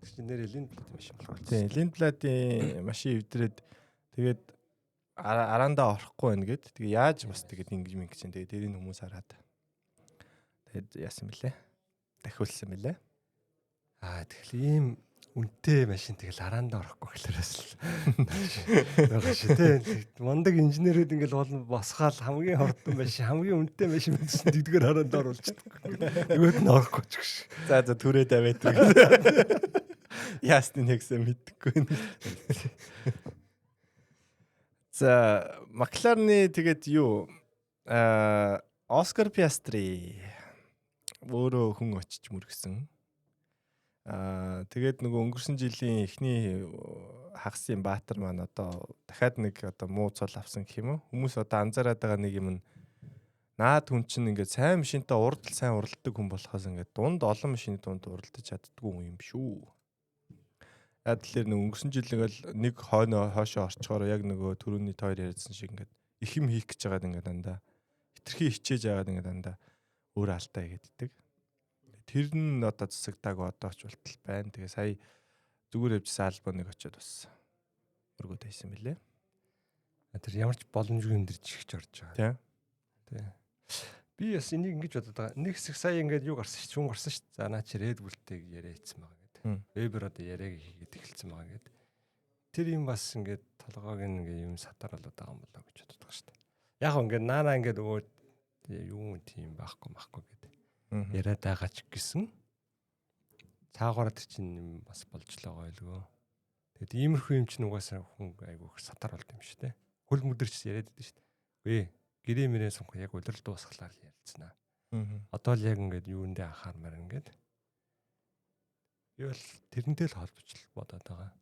Тэгсэн нэр Lindblad машин болох. Тий, Lindblad-ийн машин өвдрээд тэгээд араандаа орохгүй байна гэд. Тэгээ яаж бас тэгээд ингэж минь гэж. Тэгээд дэрийн хүмүүс хараад. Тэгээд яасан бэлээ? Дахиулсан бэлээ. Тэгэл ийм үнэтэй машин тэгэл араандаа орохгүй гэхлээрээс л байгаа шүү дээ. Мондөг инженерүүд ингээл болно босгаал хамгийн хурдан машин, хамгийн үнэтэй машин мэдсэн дэгдгээр араандаа оруулчихдаг. Нөгөөд нь орохгүй ч гэж. За түрээ даваад. Яасны нэгсэн мэдхгүй. За Макларны тэгээд юу Оскар Пиастри өөрөө хүн очиж мөргсөн. Тэгээд нөгөө өнгөрсөн жилийн эхний хагасын баатар маань одоо дахиад нэг одоо муу цол авсан гэх юм уу? Хүмүүс одоо анзаараад байгаа нэг юм наад хүн чинь ингээд сайн машинтай сайн уралддаг хүн болохоос ингээд дунд олон машины дунд уралдаж чаддгүй юм шүү. Яг л нэг өнгөрсөн жил нэг хойноо хоошоо орчхоор яг нөгөө түрүүний тойр ярьсан шиг ингээд их юм хийх гэж байгаад ингээд дандаа хитрхи хичээж байгаад ингээд дандаа өөр алдаа хийдэг. Тэр нь одоо засагтааг одоо ч болтол байна. Тэгээ сая зүгээр явжсан альбомыг очиод бас өргөд хийсэн мөлий. Тэр ямар ч боломжгүй юм дэр чихж орж байгаа. Тий. Би бас энийг ингэж бодоод байгаа. Нэг хэсэг сая ингээд юу гарсан шүү. Чүн гарсан шүү. За наа чи Red Bull-тэй яриа хийсэн байгаа гэдэг. Weber одоо яриаг хийгээд эхэлсэн байгаа гэдэг. Тэр юм бас ингээд толгойг ингээд юм сатар болоод байгаа юм болоо гэж боддог шүү. Яг ингээд наана ингээд өө юу тийм байхгүй гэдэг. яриад байгаа ч гэсэн цаагаар тэр чинь юм бас болж л байгаа байлгүй. Тэгэд иймэрхүү юм чинь угаасаа хүн айгүй их сатар болд юм шүү дээ. Хөл мөдөрч яриад байдаг шүү дээ. Үгүй гэрээ мэрээ сунх яг удирдал дуусглаар ярилцсанаа. Одоо л яг ингээд юундээ анхаармаар ингээд. Юу л тэрнтэй л холбож л бодоод байгаа.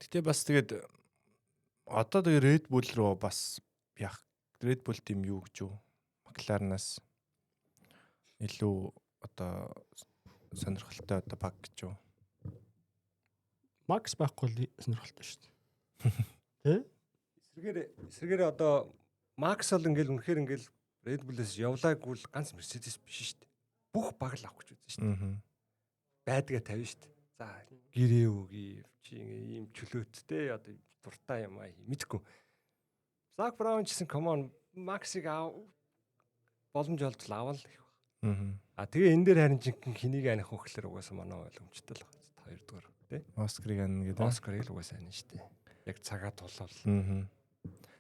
Гэтэ бас тэгээд одоо тэгээд Red Bull руу бас яг Red Bull team юу гэж юу? McLaren-аас илүү одоо сонирхолтой одоо баг гэж юу? Макс байхгүй л сонирхолтой шүү дээ. Тэ? Эсрэгээр одоо Макс бол ингээл үнэхээр ингээл Red Bull-ээс явлаагүй л ганц Mercedes биш шүү дээ. Бүх баг л авах гэж үзсэн шүү дээ. Байдгаа тавина шүү дээ. За гэрээ үгүй чи ийм чөлөөттэй одоо дуртай юм аа мэдгүй. Zak Brown гэсэн come on Максыг боломж олдол авал их баг. Тэгээ энэ дээр харин жинхэнэ хэнийг аних вэ гэхээр угаасаа манай ойлгомжтой л байгаа. Хоёрдугаар тий. Оскарыг ань гэдэг. Оскарыг л угаасаа ань шүү дээ. Яг цагаа тулвал.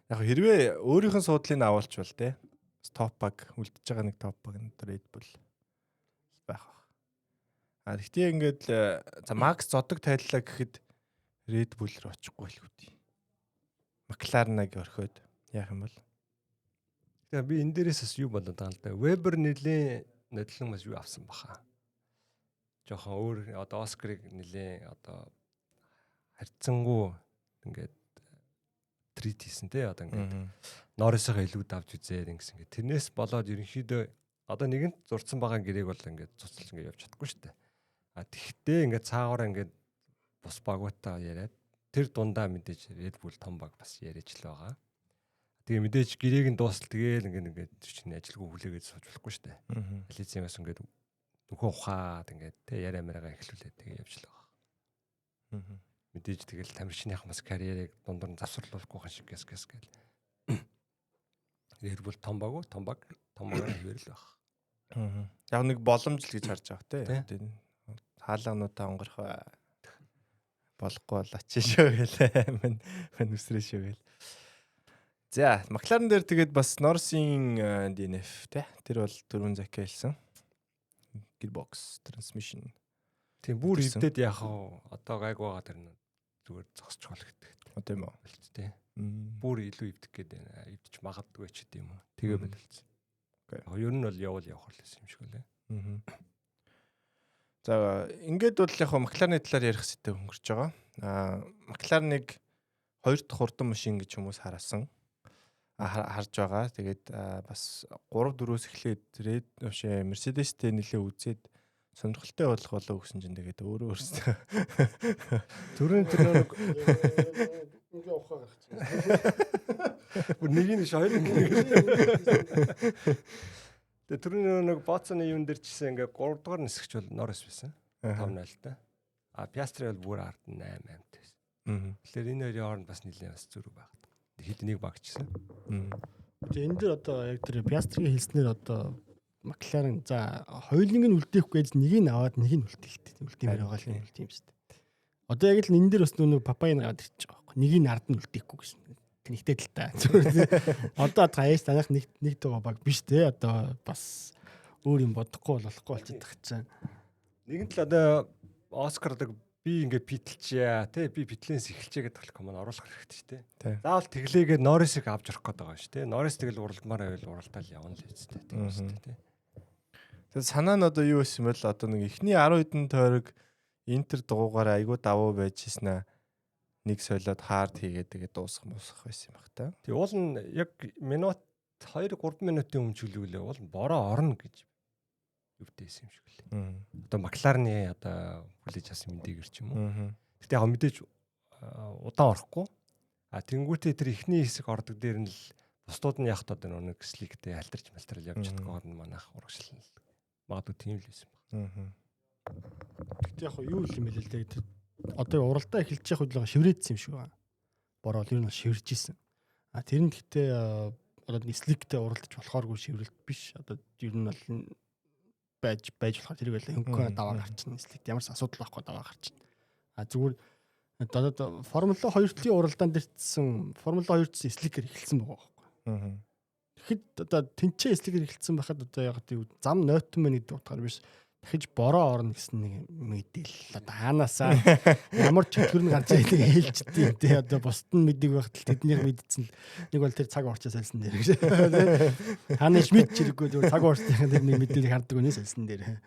Яг хэрвээ өөрийнх нь суудлыг авалчвал тий. Топ баг үлдчихэж байгаа нэг топ баг нь Red Bull байх. Гэхдээ ингээд за Макс зодог тайллаа гэхэд Red Bull руу очихгүй л үүдий. McLaren-ыг орхиод яах юм бол? Тэгээ би энэ дээрээс бас юу болоод байгаа л да. Weber нэлийн нодлон бас юу авсан баха. Жохон өөр одоо Оскарыг нэлийн одоо харьцангуй ингээд трит хийсэн те одоо ингээд Норрисоо илүү давж үзээд ингэсэн ингээд тэрнээс болоод ерөнхийдөө одоо нэгэнт зурцсан байгаа гэрээг бол ингээд цуцлж ингээд явж чадахгүй шүү дээ. Тэгтээ ингээд цаагаараа ингээд бус багуудаа яриад тэр дундаа мэдээж Red Bull том баг бас яриач л байгаа. Тэгээ мэдээж гэрээг нь дуустал тэгээл ингээд чинь ажилгүй хүлээгээд сууж болохгүй шүү дээ. Ализийн бас ингээд нөхөө ухаад ингээд тэ яриа маягаа эхлүүлээд тэгээ явж л байгаа. Мэдээж тэгэл тамирчныхан бас карьерийг дундуур нь завсарлуулахгүй хан шиг гэс гэл. Red Bull том баг хэвэр л баг. Яг нэг боломж л гэж харж байгаа те. Хаалгануудаа онгорох болохгүй бол ачиж шүү гэлээ. Мэн үсрээ шүү гэл. За, McLaren дээр тэгээд бас Norris-ийн DNF те. Тэр бол дөрвөн захиа хэлсэн. Gearbox transmission. Тийм бүр эвдээд яах вэ? Одоо гайг байгаа тэр нь зүгээр зогсчих болох гэдэг. Одоо юм уу? Тэ. Бүр илүү эвдэх гээд байна. Эвдэж магадгүй ч гэдэм юм. Тэгээ болчихсон. Окей. Ер нь бол явах юм шиг үлээ. За ингээд бол яг McLaren-ы талаар ярих сэдв өнгөрч байгаа. McLaren-ыг 2 дахь хурдан машин гэж хүмүүс харсан. Харж байгаа. Тэгээд бас 3-4-өөс эхлээд Mercedes-тэй нэлээ үзээд сонирхолтой болох болоо гэсэн чинь тэгээд өөрөө өөрсдөө төрийн нэг ингээ ухаа гарч. Бүр нэг нь хоёр нэг. Тэгээд төрийн нэг Боцны юун дээр чийсэн ингээ 3 дугаар нисгч бол Norris байсан. 5-0 та. Piastri бол бүр 8-8 байсан. Тэгэхээр энэ хоёрын хооронд бас нэлээд бас зүрх байна. Хэднийг багчсан. Тэгээ энэ дэр одоо яг тэр Piastri-гийн хэлснээр одоо McLaren за хоёулынг нь үлдээхгүй гэж нэг нь аваад нэг нь үлдэхтэй. Үлдээмээр байгаа л юм шүү дээ. Одоо яг л энэ дэр бас нөгөө Папаян гараад ирчих байгаа байхгүй. Нэг нь ард нь үлдээхгүй гэсэн. Тэнхтэй л та. Одоо таяас танах нэг байгаа баг биш те. Одоо бас өөр юм бодохгүй болохгүй болчиход байгаа чинь. Нэгэн тал одоо Оскардаг би ингээд питэлчээ тий би питлэнс эхэлчээ гэдэг талх команд оруулах хэрэгтэй шүү дээ. Заавал тэглээгээд Норрисыг авч явах гээд байгаа шүү дээ. Норрис тэгэл уралдмаар байвал уралдаал явна л үстэй тийм үстэй тий. Тэгээд санаа нь одоо юу байсан бэ? Одоо нэг эхний 10 хэдэн тойрог Интер дугуугаар айгуу давуу байж ийснэ. Нэг солиод хард хийгээд тэгээд дуусах байсан юм бах та. Тэг уул нь яг минут 2-3 минутын өмнө чөлөөлөө уул нь бороо орно гэж өвдөөсөн юм шиг лээ. Одоо McLaren-ы одоо хүлээж авсан мэдээгэр ч юм уу. Гэтэ яг мэдээж удаан орохгүй. Тэнгүүтээ тэр ихний хэсэг ордог дээр нь л бусдууд нь яг одоо нэг сликтэй альтерч малтрал явж чаддгаар нь манайх урагшлал. Магадгүй тийм л байсан баг. Гэтэ яг юу юм бэ л дээ. Одоо уралдаа эхэлж явах үед л шиврээдсэн юм шиг байна. Бороо л ер нь шивэрж исэн. Тэр нь гэхдээ одоо сликтэй уралдаж болохооргүй шиврэлт биш. Одоо ер нь бол байж болохоор тэрийг л хөнгөн даваа гарчна. Сликт ямар ч асуудал байхгүй даваа гарчна. Зүгээр одоо Формула 2 төлөв уралдаан дэрчсэн Формула 2 сликээр эхэлсэн байгаа байхгүй. Тэгэхэд одоо тэнцээ эслэгээр эхэлсэн байхад одоо яг тийм зам нойтон мэн гэдэг утгаар биш дахиж бороо орно гэсэн нэг мэдээлэл. Одоо хаанаасаа ямар чөтгөр нь гарч ийлэг ээлжтэй тий одоо бусд нь мэддэг байхад тэднийг мэдсэн л нэг бол тэр цаг уурчаа сальсан дээр гэж. Хаанаш мэдчихэрэггүй зүгээр цаг уурчтайхан тэр нэг мэдээлэл харддаг өнөө сальсан дээр.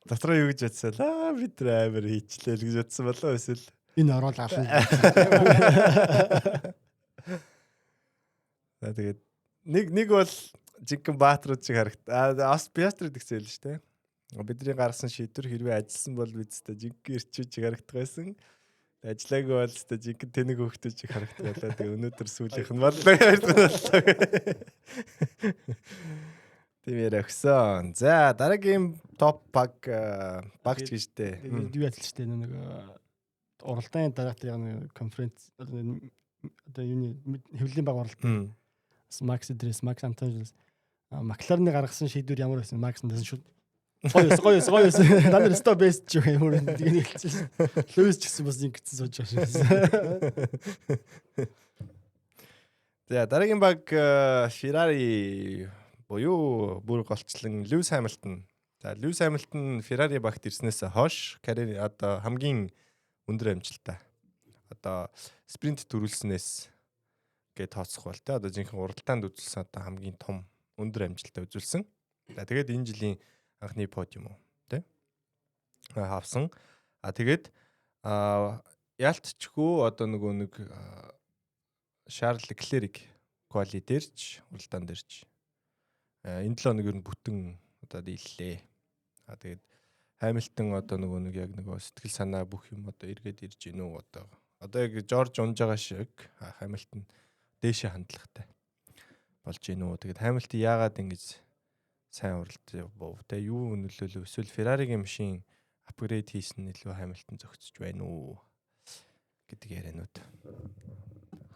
Дотроо юу гэж бодсоо бид тэр амар хийчлээ л гэж бодсон болоо эсвэл Энэ ороод ална. тэгээд нэг бол жинхэнэ баатрууд шиг ас пиастрид гэсэн л шүү дээ. Бидний гаргасан шийдвэр хэрвээ ажилласан бол бидтэй жинхэнэ ирчүүч шиг харагдах байсан. Ажиллаагүй бол өстой жинхэнэ тэнэг хөвгтөж шиг харагдах байлаа. Тэгээ өнөөдөр сүүлийнх нь боллоо ярьсан. Тийм яригсан. За дараагийн топ багч гэжтэй. Юу ядалж штэ нэг уралдааны дараах тэр нэг конференц одоо юуны хэвлэлийн баг уралдаан. Макс Дрес, Макс Антонис Макларны гаргасан шийдвэр ямар байсан? Макс дэсэн шүү. Гоё. Данэр сто бест ч юм уу тийм хэлсэн. Луис ч гэсэн бас ингэсэн сууж байгаа шүү. За дараагийн баг Ferrari буюу бүр голчлон Lewis Hamilton. За Lewis Hamilton Ferrari багт ирснээс хойш карьер одоо хамгийн өндөр амжилттай. Одоо спринт төрүүлснээс гээд тооцох бол тэ одоо жинхэнэ уралдаанд үзүүлсэн одоо хамгийн том өндөр амжилттай үзүүлсэн. За тэгээд энэ жилийн анхны подиум уу тэ хавсан. Тэгээд яалтчгүй одоо нэг Шарл Леклерийг квали дээрч уралдаан дээрч энэ 7 хоног ер нь бүтэн одоо дийллээ. Тэгээд Хамилтон одоо нэг яг сэтгэл санаа бүх юм одоо эргээд ирж гинүү одоо яг Жорж унж байгаа шиг Хамилтон дээшээ хандлагатай болж гинүү. Тэгээд Хамилтон яагаад ингэж сайн уралдаа бов те юу нөлөөлөв эсвэл Ferrari-гийн машин апгрейд хийсэн илүү Хамилтон зөгцөж байна уу гэдэг ярианууд.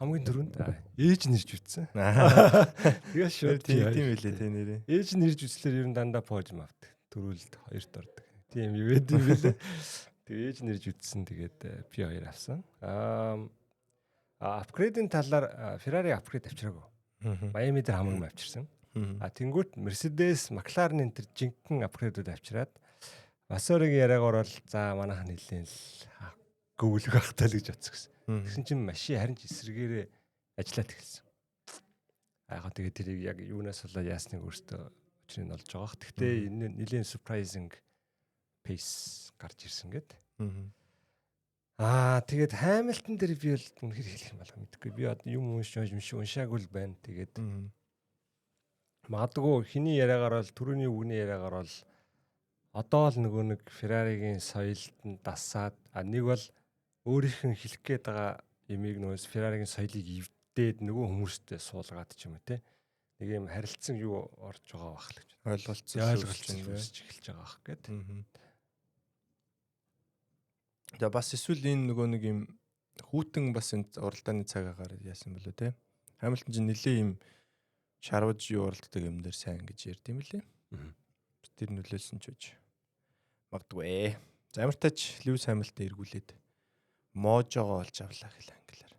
Хамгийн түрүүнд ээж нэрж үтсэн. Тэгээ шууд тийм үлээ те нэрээ. Ээж нэрж үслэр ер нь дандаа пожим авдаг. Төрүүлд хоёрт ордог. Тийм юу гэдэг юм бэлээ. Тэгээ ээж нэрж үтсэн тэгээд P2 авсан. Апгрейдийн талаар Ferrari апгрейд авчираагүй. Miami дээр хамаг авчирсан. Тэнгүүт Mercedes, McLaren энэ төр жинхэнэ апгрейдүүд авчираад Vasori-гийн яриаг орол за манайхан нэлээд л гүйлэх ахтай л гэж бодсон гэсэн. Тэгсэн чинь машин харин ч эсрэгээрээ ажиллаад эхэлсэн. Яг тэгээд тэрийг яг юунаас болоод яасныг өөртөө учрыг олж байгаа. Гэхдээ энэ нэлээд surprising pace гарч ирсэн гэд. Тэгээд Hamilton дээр би бол үнэхээр хэлэх юм байна мэдгүй. Би одоо юм уншаагүй л байна. Тэгээд магадгүй хиний яриагаар бол түрүүний үгний яриагаар бол одоо л нэг Ferrari-гийн соёлд нь дасаад нэг бол өөрийнх нь хэлэх гээд байгаа ямиг нөөс Ferrari-гийн соёлыг ивдээд нөгөө хүмүүстэй суулгаад ч юм уу те нэг юм харилцсан юу орж байгаа бах л гэж ойлголцож эхэлж байгаа бах гээд. За бас эсвэл энэ нөгөө нэг юм хүүтэн бас энэ уралдааны цагаагаар яасан бөлөө те. Хамилтон ч нэлээ юм шарваж юу уралддаг юм дээр сайн гэж ярьд юм лээ. Тэр нөлөөлсөн ч үж магадгүй. За ямар тач Lewis Hamilton эргүүлээд можогоо олж авлаа гэл англиар.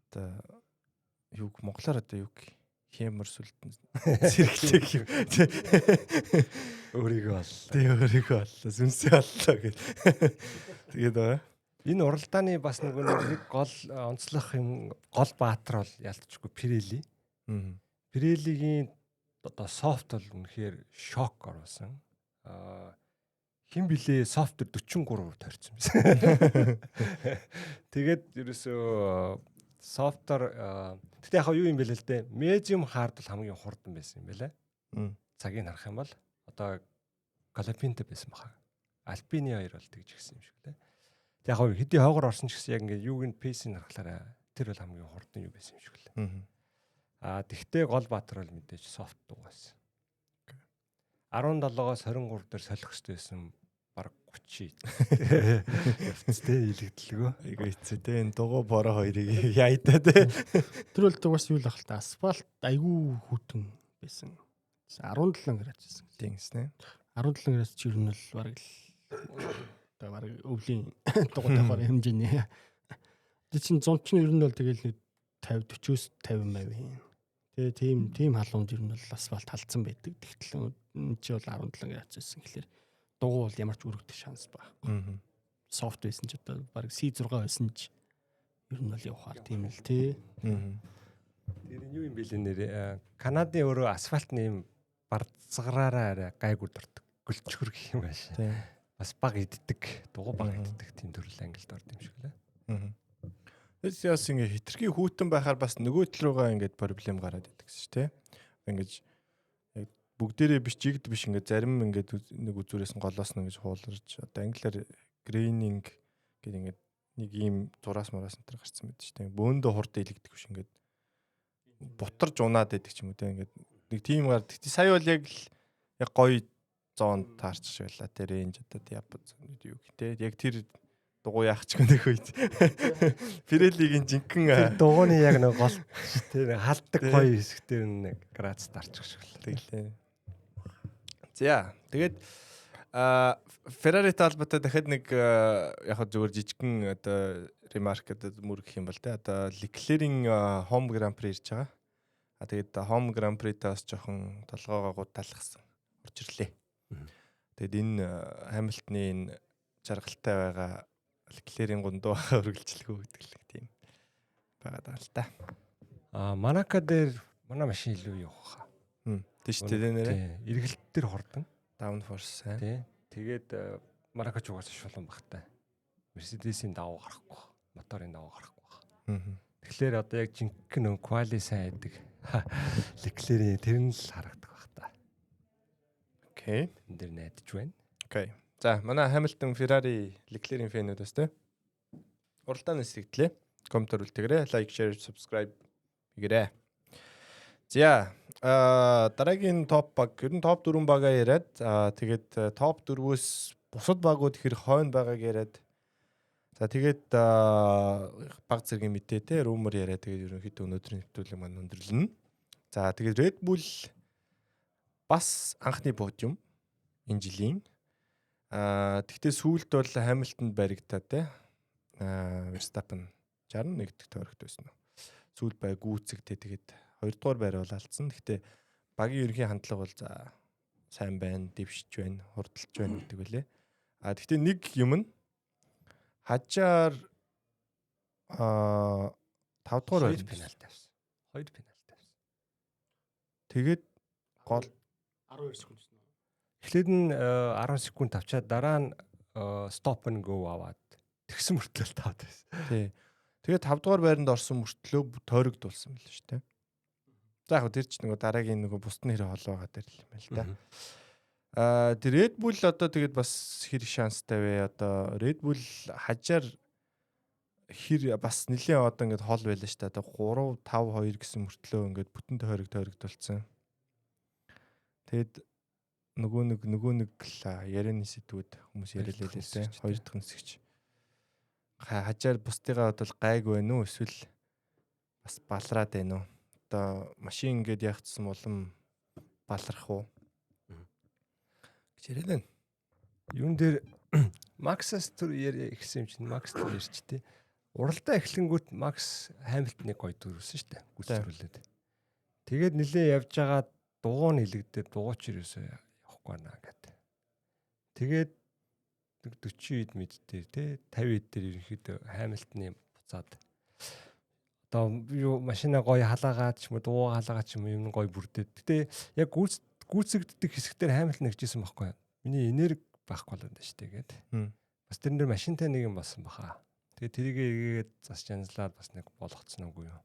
Одоо юу монголоор одоо юу хэмэр сүлтэн зэрэглэг юм. Өөрийгөө оллоо. Тий өөрийгөө оллоо. Сүнсээ оллоо гэл. Тэгээд байгаа. Энэ уралдааны бас нэг гол онцлох юм гол баатар бол ялцчихгүй Pirelli. Pirelli-гийн одоо софт бол үнэхээр шок оруулсан. Хин блэ софт 43 тойрсон байсан. Тэгээд ерөөсөө софтер тэгтээ яг юу юм бэ л дээ. Medium hard бол хамгийн хурдан байсан юм байлаа. Цагийг харах юм бол одоо Galopin-тэй байсан баха. Alpine 2 бол тэгж гисэн юм шиг лээ. Тэг яг хэдий хойгоор орсон ч гэсэн яг ингээд юуг нь пейсийг харахаараа тэр бол хамгийн хурдан юу байсан юм шиг лээ. Тэгтээ гол баатар бол мэдээж софт дугаас. 17-оос 23 дээр солих хэрэгтэй байсан баг 30. Явцтай илэгдэлгөө. Айгу хэцүү те энэ дугуй бороо хоёрыг яйдаа те. Тэр бол дугаас юу л ах та асфальт айгүй хүтэн байсан. 17 градус байсан. Тийм эснэ. 17 градус ч ер нь бол баг л одоо баг өвлийн дугуйтайгаар хэмжээний. Тэр чинь 100 ч ер нь бол тэгэл нэг 50 40-50 50. Тэгээ тийм халуунд ер нь бол асфальт халдсан байдаг. Тэгтэл энэ чи бол 17 градус байсан гэхэлэр дугуй бол ямар ч өргөдөх шанс байхгүй. Софт байсан ч одоо баг C6 байсан ч ер нь бол явахаар тийм л тий. Тэр нь юу юм бэ нэр Канадын өөрөө асфальтны юм барцгараараа арай гайгүй дурдаг. Гөлчгөр гэх юм ааш. Бас баг иддэг, дугуй баг иддэг тийм төрөл ангилд орд юм шиг лээ. Тэс яс ингээ хитрхи хүүтэн байхаар бас нөгөө тал руугаа ингээд проблем гараад идэг гэсэн тий. Ингээд яг бүгдээрээ биш жигд биш ингээд зарим ингээд нэг үзүүрээс нь голоос нь гэж хууларч одоо англиар грейнинг гэдэг ингээд нэг ийм зураас мураас энэ гарсан байдаг шүү дээ. Бөөндөө хурд илэгдэх биш ингээд бутарж унаад байдаг ч юм уу тий. Ингээд нэг тийм гар. Сая бол яг гоё зоонд таарч байлаа. Тэр рейнж одоо япз юу гэдэг. Яг тэр дугуй яах ч гэнэх үед. Pirelli-гийн жинхэнэ дугууны яг нэг гол тэр халддаг гоё хэсгээр нэг грац дарчих шиг л тэглээ. За тэгээд Ferrari-тай холбоотой дахиад нэг яг зүгээр жижигхэн одоо ремарк одоо мөр гэх юм бол тэ одоо Leclerc-ийн Home Grand Prix ирж байгаа. Тэгээд Home Grand Prix-таас жоохон толгоогоо гуталгасан орж ирлээ. Тэгэд энэ Hamilton-ы энэ жаргалтай байгаа Leclerc-ийн гундуу өргөлжлөхөө гэдэг л тийм байгаа даа л та. Монако дээр манай машин илүү явах хаа. Тийш тэр нэрээ. Эргэлт дээр хордон. Downforce тий. Тэгээд Монакоч угаас шулуун багтай. Mercedes-ийн давуу гарахгүй. Моторын давуу гарахгүй. Тэгэхээр одоо яг жинхэнэ quali сайн байдаг. Leclerc-ийн тэр нь л харагдах баг та. Окей. Энд дэр найдаж байна. Окей. За, манай Hamilton, Ferrari, Leclerc-ийн фэнүүд өстэй. Уралдааны сэтгэлээ. Коммент үлдээгээрэй. Like, share, subscribe хийгээрэй. За, дараагийн топ баг, ер нь топ 4 багаа яриад, тэгээд топ 4-өөс бусад багууд ихэр хойно байгааг яриад. За, тэгээд баг зэргийн мэдээ те, rumor яриад тэгээд ерөнхийдөө өнөөдрийн нэвтрүүлэг маань өндөрлөнө. За, тэгээд Red Bull бас анхны подиум энэ жилийн. Тэгтээ сүүлд бол Hamilton баригдаад те. Verstappen 61 дэх тойрогт байсан нь. Сүүлд бай гүйцэгтэй тэгээд 2 дугаар байр бол алдсан. Гэхдээ багийн ерөнхий хандлага бол за сайн байна, дэвшиж байна, хурдалж байна гэдэг үлээ. Гэхдээ нэг юм нь хажаар 5 дугаар байр пенальти авсан. 2 пенальти авсан. Тэгээд гол 12 секунд гэсэн. Эхлээд нь 10 секунд авчаад дараа нь stop and go аваад тэгсэн мөртлөө таад байсан. Тий. Тэгээд 5 дугаар байранд орсон мөртлөө тойрогдуулсан байл шүү дээ. За яг тэр ч нөгөө дараагийн нөгөө бусдын хэрэг хол байгаа дээр л юм байл та. Тэр Red Bull одоо тэгээд бас хэр шанстай вэ? Одоо Red Bull хажаар хэр бас нэлийн одоо ингээд хол байлаа шүү дээ. Одоо 3-5-2 гэсэн мөртлөө ингээд бүтэн тойрогдуулсан. Тэгэд нөгөө нэг ярианы сэдвүүд хүмүүс яриад л дээ. Хоёр дахь хэсэгч. Хажаар бусдыгаа бодвол гайг байна уу? Эсвэл бас балраад байна уу? Одоо машин ингээд яахцсан улам балрах уу? гэж яриад байна. Юун дээр Максас түр ихсэн юм чинь Макс түр ярьч тий. Уралдаа эхлэнгүүт Макс Хамилтоныг гоё дөрвсөн шүү дээ. Гүйцэтгүүлээд. Тэгээд нилээ явж байгаа дугуй нэлэгдээд дугуйч юусоо явахгүй байна гэдэг. Тэгээд 40 ид дээр тий 50 ид дээр ерөнхийдөө Хамилтны буцаад одоо юу машина гоё халаагаад ч юм уу дуу халаагаад ч юм уу юм гоё бүрдээд. Гэтэ яг гүйцэгддэг хэсэгтэр Хамилтон нэгжсэн байхгүй. Миний энерги байхгүй л байна шүү дээ гээд. Бас тэрэн дээр машинтай нэг юм болсон баха. Тэгээд тэрийг эргээд засч янзлаад бас нэг болгоцсон үгүй юу.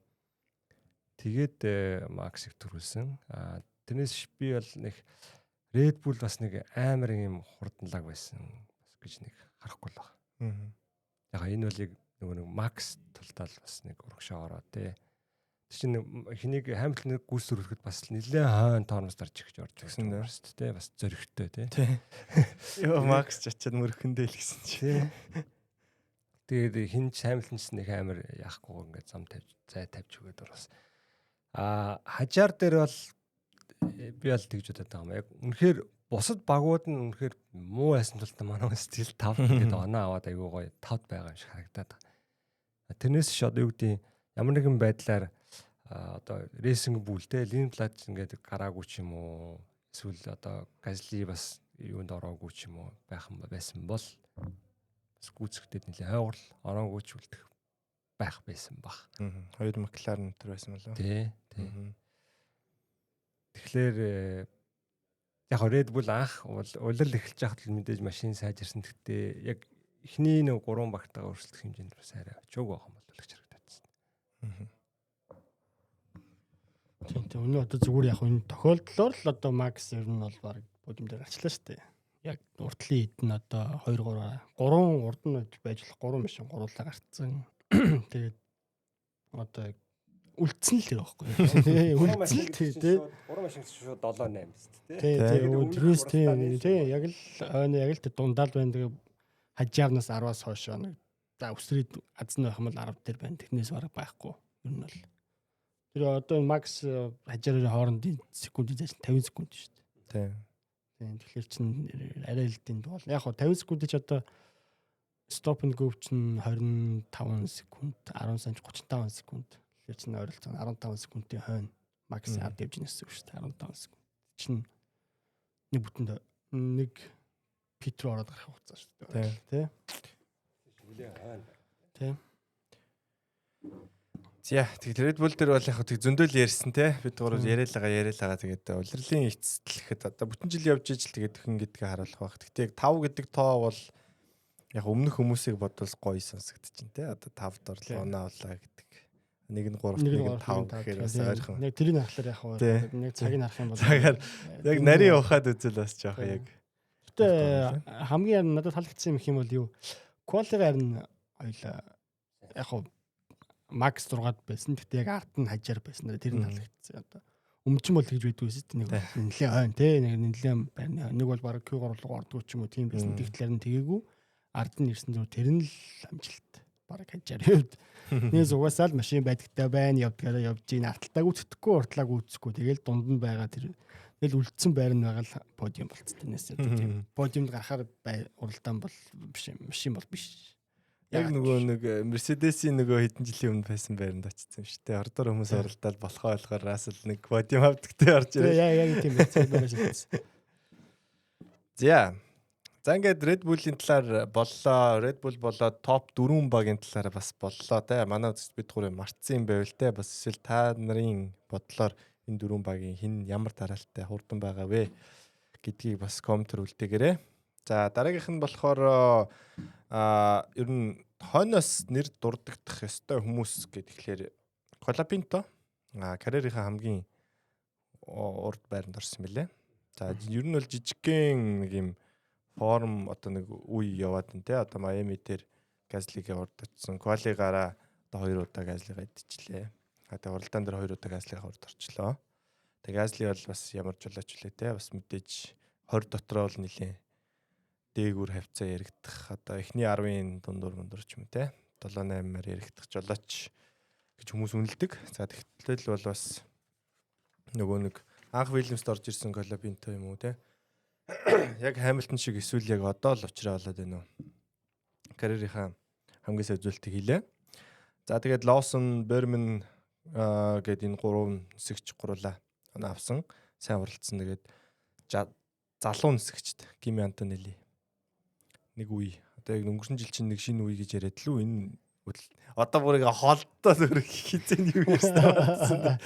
Тэгээд Максыг төрүүлсэн. Тэрнээс би бол нэг Red Bull бас нэг амар юм хурданлаг байсан гэж нэг харахгүй л байна. Яг энэ бол нөгөө нэг Макс тултал бас нэг урагшаа ороо тий. Тэр чинь хэнийг Хамилтоныг гүйцэтгэхэд бас нэлээд хойно тоорноос дарж ихж орж ирсэн дээ шүү дээ. Бас зөрөгтэй тий. Йоо Макс ч очиад мөрхөндөө л гэсэн чи. Тэгээд хин ч Хамилтон ч нэг амар яахгүй ингээд зам тавьж зай тавьж өгöd орос. Хажаар дээр бол би бол тэгж бодоод байгаа юм. Яг үнэхээр бусад багууд нь үнэхээр муу байсан тул манай стил 5 гэдэг оноо аваад аягүй гоё 5 байгаа юм шиг харагдаад байна. Тэрнээс ч одоо юу гэдэг ямар нэгэн байдлаар одоо рейсинг бүлтэй Линблад ингээд гараагүй ч юм уу эсвэл одоо Газли бас юунд ороогүй ч юм уу байсан бол бас гүйцэтгэдэг нэлээ хойгорл ороогүй ч үлдэх байх байсан баг. Хоёр Макларен өнтер байсан болоо. Тий. Тэгэхээр яг Red Bull анх улирал эхэлж байхад л мэдээж машин сайжирсан. Гэхдээ яг эхний нэг 3 багтаага өрсөлдөх хэмжээнд бас арай очоог байгаа юм бол л харагдсан. Тийм өнөө одоо зүгээр яг энэ тохиолдлоор л одоо Макс ер нь бол баг бодим дээр арчлаа шүү дээ. Яг уртлын хэд нь одоо 2 3 урд нь байж л 3 машин гуруулаа гарцсан. Тэгээд одоо үлдсэн л тэр байхгүй. Үлдсэн л тий. 3 машин шууд 7-8 шүү Тий. дээ. Тий. Яг л тэр дундаа л байна. Тэгээ хажаавнаас 10-аас хойш нэг за өсрээд азны байх юм бол 10 дээр байна. Технээс бараг байхгүй. Ер нь бол тэр одоо Макс хажаараа хоорондын секундын зайсан 50 секунд шүү дээ. Тийм. Тэгэхээр чин арай л дэнд бол яг хоо 50 секунд ч одоо stop and go чин 25 секунд 10 санж 35 секунд. Тэгэхээр чин ойролцоо 15 секундын хойно Макс авд явж нээсэн шүү дээ. 15 секунд. Чин нэг бүтэнд нэг Питер ороод гарах хугацаа шүү дээ. Тий. Тий. За тэгээд Red Bull дээр бол яг тэг зөндөл ярьсан те бид гурав яриалгаа тэгээд улирлын эцэслэхэд одоо бүтэн жил явж ижил тэгээд хэн гэдгээ харуулах байх. Тэгтээ 5 гэдэг тоо бол яг өмнөх хүмүүсийг бодвол гоё сонсогдчихэв те одоо 5 дорлоо оноо олаа гэдэг. Нэг нь 3 нэг нь 5 гэхээр бас ойрхон. Нэг тэрийг харахаар яг нэг цагийг харах юм бол цагаар яг нарийн ухаад үзэл бас жоох яг. Гэтэ хамгийн надад таалагдсан юм бол юу квалигаар нь хоёлаа яг Макс 6-ад байсан. Гэхдээ яг арт нь хажаар байсан. Тэр нь таалагдсан. Одоо өмчн бол тэгж байдгүй шүү дээ. Нэг нэлээ хойно те нэг нэлээ байна. Нэг бол баг Q3 руу ордгоо ч юм уу тийм байсан. Тэгтлэр нь тэгээгүй. Ард нь ирсэн зүгээр тэр нь л амжилт. Баг хажаар явд. Нээс угаасаа л машин байдагтай байна. Явдгаараа явж ийн арталтаа гүцэхгүй уртлаа гүцэхгүй. Тэгэл дунд нь байгаа тэр тэгэл үлдсэн байр нь байгаа л подиум болцсон. Нээс тийм. Подиумд гарахаар уралдаан бол биш машин бол биш. Яг нөгөө нэг Mercedes-ийн нөгөө хэдэн жилийн өмнө байсан байранд очсон юм шүү дээ. Ордоор хүмүүс оролдоод болохоор Russell нэг подиум авдагтай орж ирээ. Яг тийм байсан. За ингээд Red Bull-ийн талаар боллоо. Red Bull болоод топ 4 багийн талаар бас боллоо те. Манай үзэгч бид гурав мартсан юм байвал те. Бас эсвэл та нарын бодлоор энэ 4 багийн хэн ямар дараалтай хурдан байгаа вэ гэдгийг бас комментээр үлдээгээрэй. За дараагийнх нь болохоор ер нь хойноос нэр дурддах ёстой хүмүүс гэхлээр Колапинто карьерийнхаа хамгийн урд байранд орсон мөлий. За ер нь бол жижигхэн нэг юм форм одоо нэг үе яваад энэ те одоо Майами дээр Газлигээ урд очсон. Квалигаараа одоо 2 удаа Газлигаа идчихлээ. Тэгээ уралдаан дээр 2 удаа Газлигаа урд орчлоо. Тэгээ Газли бол бас ямар жолооч үлээ те бас мэдээж 20 дотроо бол нилийн дээгүүр хавцаа яригдах одоо эхний 10-ын дундуур ч юм те 7-8-аар яригдах жолооч гэж хүмүүс үнэлдэг. За тэгтэл бол бас нөгөө нэг анх Williams-д орж ирсэн Colapinto юм уу те яг Hamilton шиг эсвэл яг одоо л уучраа болоод байна уу. Карьерийнхаа хамгийн сайн үзүүлэлтийг хийлээ. За тэгээд Lawson, Berman гэдэг энэ 3 нисэгч гурлаа авсан. Сайн уралдсан. Тэгээд залуу нисэгчд Kimi Antonelli нэг үе. Одоо яг өнгөрсөн жил чинь нэг шинэ үе гэж яриад лүү. Энэ одоо бүрийг холдоо зөрөх хизээний юу ярьсан байна.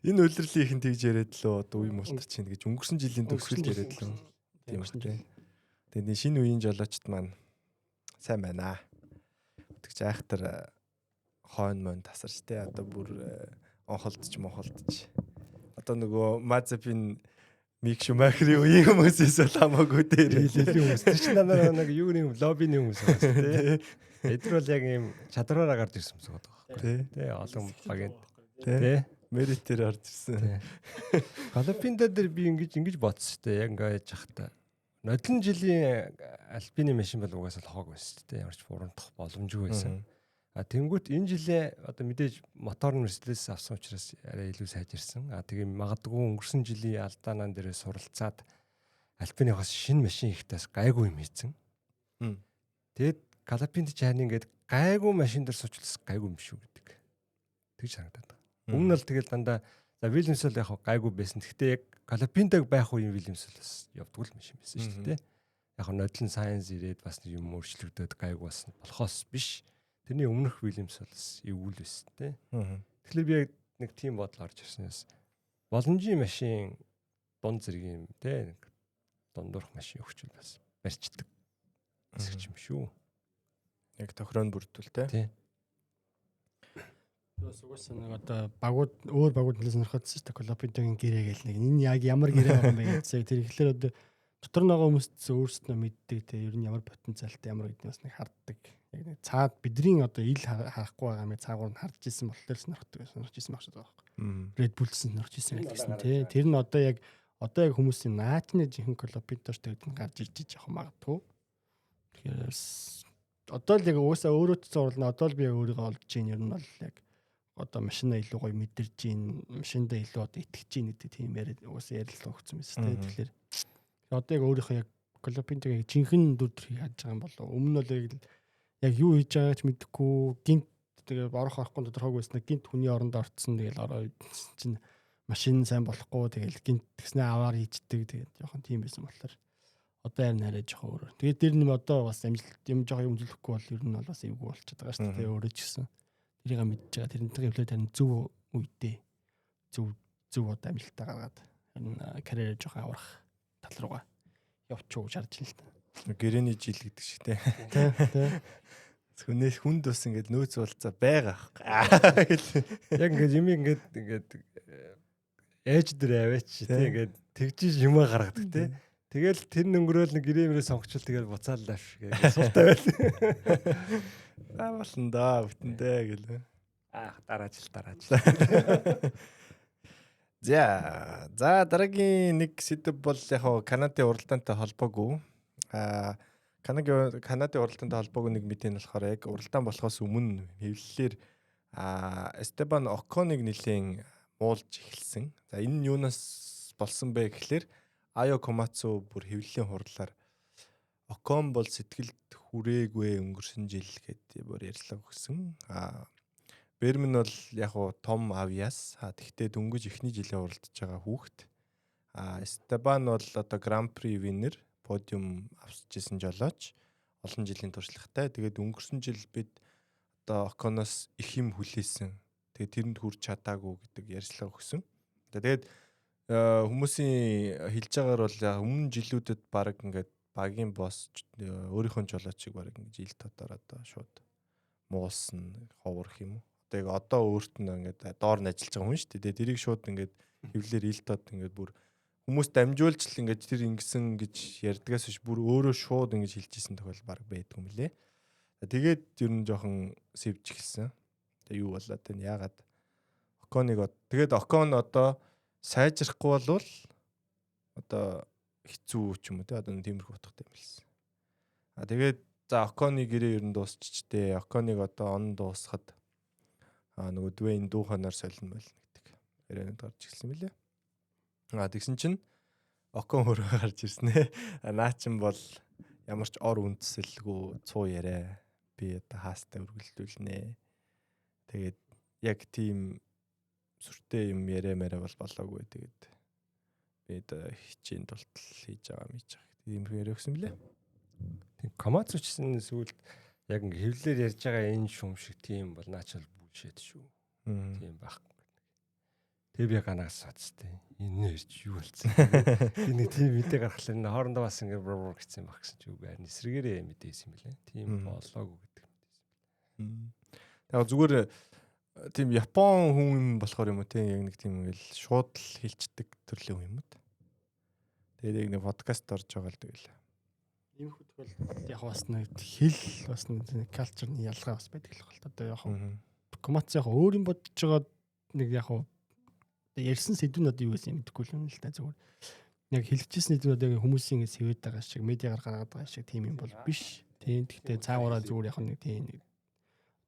Энэ үлрэлийн тэгж яриад лөө одоо үе мултар чинь гэж өнгөрсөн жилийн төгсгөл яриад лөө. Тийм үү. Тэгээд шинэ үеийн жолоочд маань сайн байна. Тэгж айхтар хойно тасарч те одоо бүр онхолдож мохолдож. Одоо нөгөө Mazepin Мик Шумахерийн үеийн хүмүүсээс бол хамаагүй дээр хэлээлийн хүмүүс. Тэр чинь намайг нэг юу нэг лоббиний хүмүүс байна тий. Эдгээр бол яг ийм чадвараараа гарч ирсэн хүмүүс байгаа байхгүй тий. Олон багийн тий. Меритээр орж ирсэн. Колапинто дээр би ингэж бодсон шүү дээ. Яг ингэж явахта. Нодлон жилийн альпины машин бол угаасаа л хоог байсан шүү дээ. Ямарч бурундах боломжгүй байсан. Тэнгүүт энэ жилээ одоо мэдээж мотор нь Mercedes авсан учраас арай илүү сайжирсан. Тэгээ магадгүй өнгөрсөн жилийн алдаанан дээрээ суралцаад Альпины бас шинэ машин ихтээс гайгүй юм хийцэн. Тэгэд Колапинто чааны ингээд гайгүй машин дээр сучлаас гайгүй юм шүү гэдэг. Тэгж санагдаад байна. Өмнө нь л тэгэл дандаа за Вильямс бол яг гайгүй байсан. Гэхдээ яг Колопинтаг байх үеийн Вильямс бол бас явдгүй л машин байсан шүү дээ. Яг нодлон сайенс ирээд бас нэг юм өөрчлөгдөд гайгүй бас болохоос биш. Тэрний өмнөх Вильямс бол бас эвгүй л байсан тий. Тэгэхээр би яг нэг тим бодол орж ирснээс боломжийн машин дунд зэргийн тий нэг дундуурх машин өгчүүл бас барьчдаг. Хэсэг юм шүү. Яг тохироонд бүрдвэл тий. Бас угаасаа нэг одоо багууд өөр багууд нэлээд сонирхолтой шүү дээ. Колопинтогийн гэрээ гэл нэг энэ яг ямар гэрээ байгаа юм бэ гэсэн. Тэр ихлээр одоо дотор нь байгаа хүмүүс өөрсдөө мэддэг те ер нь ямар потенциалтай ямар гэдгийг бас нэг харддаг. Яг нэг цаад бидний одоо ил харахгүй байгаа юм цаагуур нь харж исэн болохоор сонирхож исэн багш байгаа байхгүй. Red Bull-сэн сонирхож исэн гэсэн те. Тэр нь одоо яг хүмүүсийн наачны жинхэнэ Колопинтош гэдэг нь гарч ирж байгаа юм магадгүй. Тэгэхээр одоо л яг угаасаа өөрөө ч зурлаа. Одоо л би өөрийгөө олж чинь ер нь бол яг одоо машина илүү гоё мэдэрж чинь машиндаа илүү одоо итгэж чинь гэдэг тийм угаасаа ярилцлага өгсөн байсан тийм. Тэгэхээр одоо яг өөрийнхөө яг Колопинтог яг жинхэнэ дүр төрхийг хааж байгаа юм болов. Өмнө нь бол яг юу хийж байгааг ч мэдэхгүй гинт тэгээ орохгүй тодорхойгүй байснаа гинт хүний оронд орцсон тэгэл ороо чинь машин сайн болохгүй тэгэл гинт тэгснээ аваар хийждэг тэгээд жоохон тийм байсан болохоор одоо яар нарай жоохон өөр. Тэгээд дээр нэм одоо бас амжилт юм жоохон өмжлөхгүй бол ер нь бол бас эвгүй болчиход байгаа шүү дээ өөрөө ч гэсэн. Тэрийг мэдж байгаа. Тэрнтэйгээ хөвлөд тань зөв үедээ зөв одоо амжилтаа гаргаад энэ карьераа жоохон аврах тал руугаа явчих уу шаардж байна л та. Гэрэний жил гэдэг шиг тий. Тий. Хүнээс хүнд бас ингээд нөөц болцоо байгаа. Яг ингээд юм ингээд ээж дээр аваач тий ингээд тэгжиж юмаа гаргадаг тий. Тэгэл тэр өнгөрөөл нэг гэрэмрээ сонгочвол тэгэл буцааллаа гэж суултаа байл. Болно да бүтэндээ гэлээ. Дараач. За дараагийн нэг сэдв бол яг Канадын уралдаантай холбоогүй. Канадын уралдаантай холбоогүй нэг мэдээ нь болохоор яг уралдаан болохоос өмнө хэвлэлээр Эстебан Оконыг нэлээд муулж эхэлсэн. За энэ нь юунаас болсон бэ гэхлээр Айо Комацу бүр хэвлэлийн хурлаар Окон бол сэтгэлд хүрээгүй өнгөрсөн жил гэдэг бүр ярьлага өгсөн. Бермэн бол яг том авьяас. Тэгтээ дөнгөж эхний жилийн уралдаж байгаа хүүхэд. Эстебан бол одоо Гран-при винер, подиум авчижсэн жолооч. Олон жилийн туршлагатай. Тэгээд өнгөрсөн жил бид одоо Оконоос их юм хүлээсэн. Тэгээд тэрэнд хүрч чадаагүй гэдэг ярьцлага өгсөн. Тэгээд хүмүүсийн хэлж байгаагаар бол өмнө жилүүдэд баг ингээд багийн босс өөрийнхөө жолоочийг баг ингээд ил тодороо одоо шууд муулсан ховрох юм уу. Одоо өөрт нь ингээд доор нь ажиллаж байгаа хүн шүү дээ. Тэрийг шууд ингээд хэвлэлээр ил тод ингээд бүр хүмүүс дамжуулж л ингээд тэр ингэсэн гэж ярьдгаас биш бүр өөрөө шууд ингэж хэлчихсэн тохиол баг байдгүй юм лээ. Тэгээд ер нь жоохон сэвж эхэлсэн. Юу болоод тань яагаад Оконыг тэгээд Окон одоо сайжрахгүй болвол одоо хэцүү ч юм уу те одоо тиймэрхүү утгатай юм хэлсэн. Тэгээд за Оконы гэрээ ер нь дуусчихдээ Оконыг одоо он дуусахад нөгөө Дуэйн дүүханаар солино болно гэдэг ярианд гарч ирсэн мөлий. Тэгсэн чинь Окон өөрөө гарч ирсэн ээ. Наа чин бол ямар ч ор үндсэлгүй цуу яриа. Би одоо хаастай үргэлжлүүлнэ. Тэгээд яг тийм сүртэй юм яриа бол болоогүй. Тэгээд би одоо хичээн тултал хийж байгаа мэж байгаа. Тийм яриа өгсөн мөлий. Тийм Комацучсан сүлд яг ингээ хэвлэлээр ярьж байгаа энэ шум шиг тийм бол наачаал бүлшэд шүү. Тийм байхгүй. Тэг би ганаас сацтай. Энэ нэрч юу болсон. Би нэг тийм мэдээ гаргахлаа энэ хоорондоо бас ингээ бр гэсэн баг гэсэн чи үгүй харин эсрэгээрээ мэдээсэн юм лээ. Тийм болоогүй гэдэг мэдээсэн. Яг зүгээр тийм Япон хүн юм болохоор юм уу тийм яг нэг тийм ингээл шууд л хэлцдэг төрлийн хүн юм уу. Тэгээд яг нэг подкаст орж байгаа л тэгэл. Ийм хүүд бол яг бас нэг хэл бас нэг калчерны ялгаа бас байдаг л байна. Одоо яг Комац яг өөр юм бодож байгаа нэг яг ярьсан сэдвүүд юу гэсэн юм мэдэхгүй л юм л та зүгээр. Яг хэлчихсэн сэдвүүд яг хүмүүсийн сэвэд байгаа шиг медиагаар гаргаад байгаа шиг тийм юм бол биш. Тийм гэхдээ цаагаараа зүгээр яг нэг тийм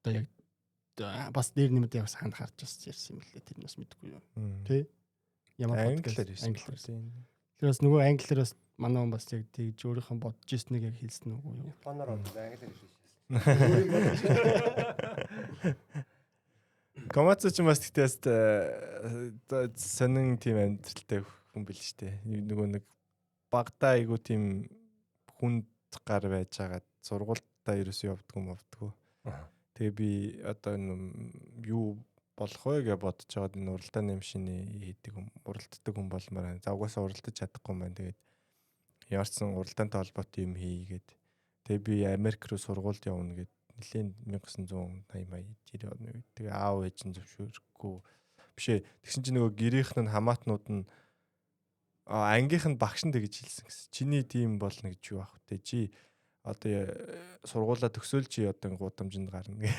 одоо яг бас дээр нэмээд яг санд харж бас ярьсан юм лээ. Тэр нь бас мэдэхгүй юу. Тэ? Ямар англиар ярьсан. Тэр бас нөгөө англиараас манай хүн бас яг тэгж өөрийнхөө бодож ирснийг яг хэлсэн үгүй юу. Японоор англиар ярьсан. Комацо ч бас тэгтээс сонин тим амьдралтай хүн бил штэ. Нөгөө нэг багтаа айгу тим хүнд гар байж байгаа сургуультаа ерөөсөө явдггүй. Тэгээ би одоо юу болох вэ гэж бодож байгаад энэ уралдааны машины хийдэг хүн, уралддаг хүн болмоор байна. За угаасаа уралдаж чадахгүй юм байна. Тэгээд ямарчсан уралдаантай холбоотой юм хийгээд тэгээ би Америк руу сургуульд явна гэд нэлийн 1980 оны үед тэгээ аав ээж нь зөвшөөрөхгүй бишээ. Тэгсэн чинь нөгөө гэрийнх нь хамаатнууд нь ангийнх нь багш нь тэгж хэлсэн гэсэн. Чиний тийм болно гэж юу ах вэ? Чи одоо сургуулаа төгсөөл чи одоо гудамжинд гарна гэх.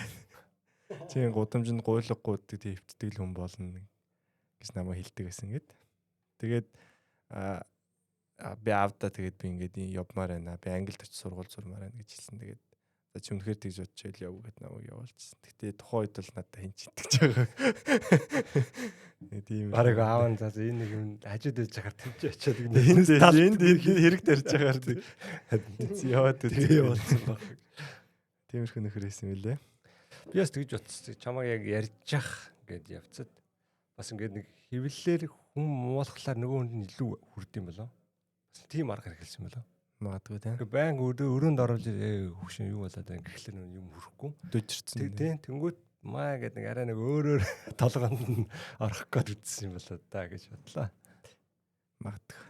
Чи гудамжинд гуйлахгүй тийм хөвтдөг хүн болно гэж намайг хэлдэг гэсэн гээд. Тэгээд би аавда тэгээд би ингээд явмаар байна. Би Англид очиж сургууль зурмаар байна гэж хэлсэн. Тэгээд за чи үнэхээр тэгж бодчихвол яв гэд намайг явуулчихсан. Гэтэ тухайн үед бол надад хин ч итгэж байгаа. Тийм. Бараг аав нь за энэ нэг юм хажууд байж хахаар тэгж очиод энд хэрэг тарьж байгаа тийм. Яваад тэгээ явуулсан баг. Тиймэрхүү нөхөр байсан мөлий. Би бас тэгж утсан. Чамайг яг ярьжах гэд явцад бас ингээд нэг хэвлэлээр хүн муулахлаар нөгөө хүнд нь илүү хүрдэм болоо. Бас тийм арга хэрэгэлсэн болоо. Магадгүй тийм. Ингээ баян өрөөнд оруулж хөвшин юу болоод байна гэхлээр юм хүрхгүй. Дөжирцэн. Тийм тэнгүүт маа гэдэг нэг арай нэг өөрөөр толгонд нь орох гээд үтсэн юм болоо да гэж бодлоо. Магадгүй.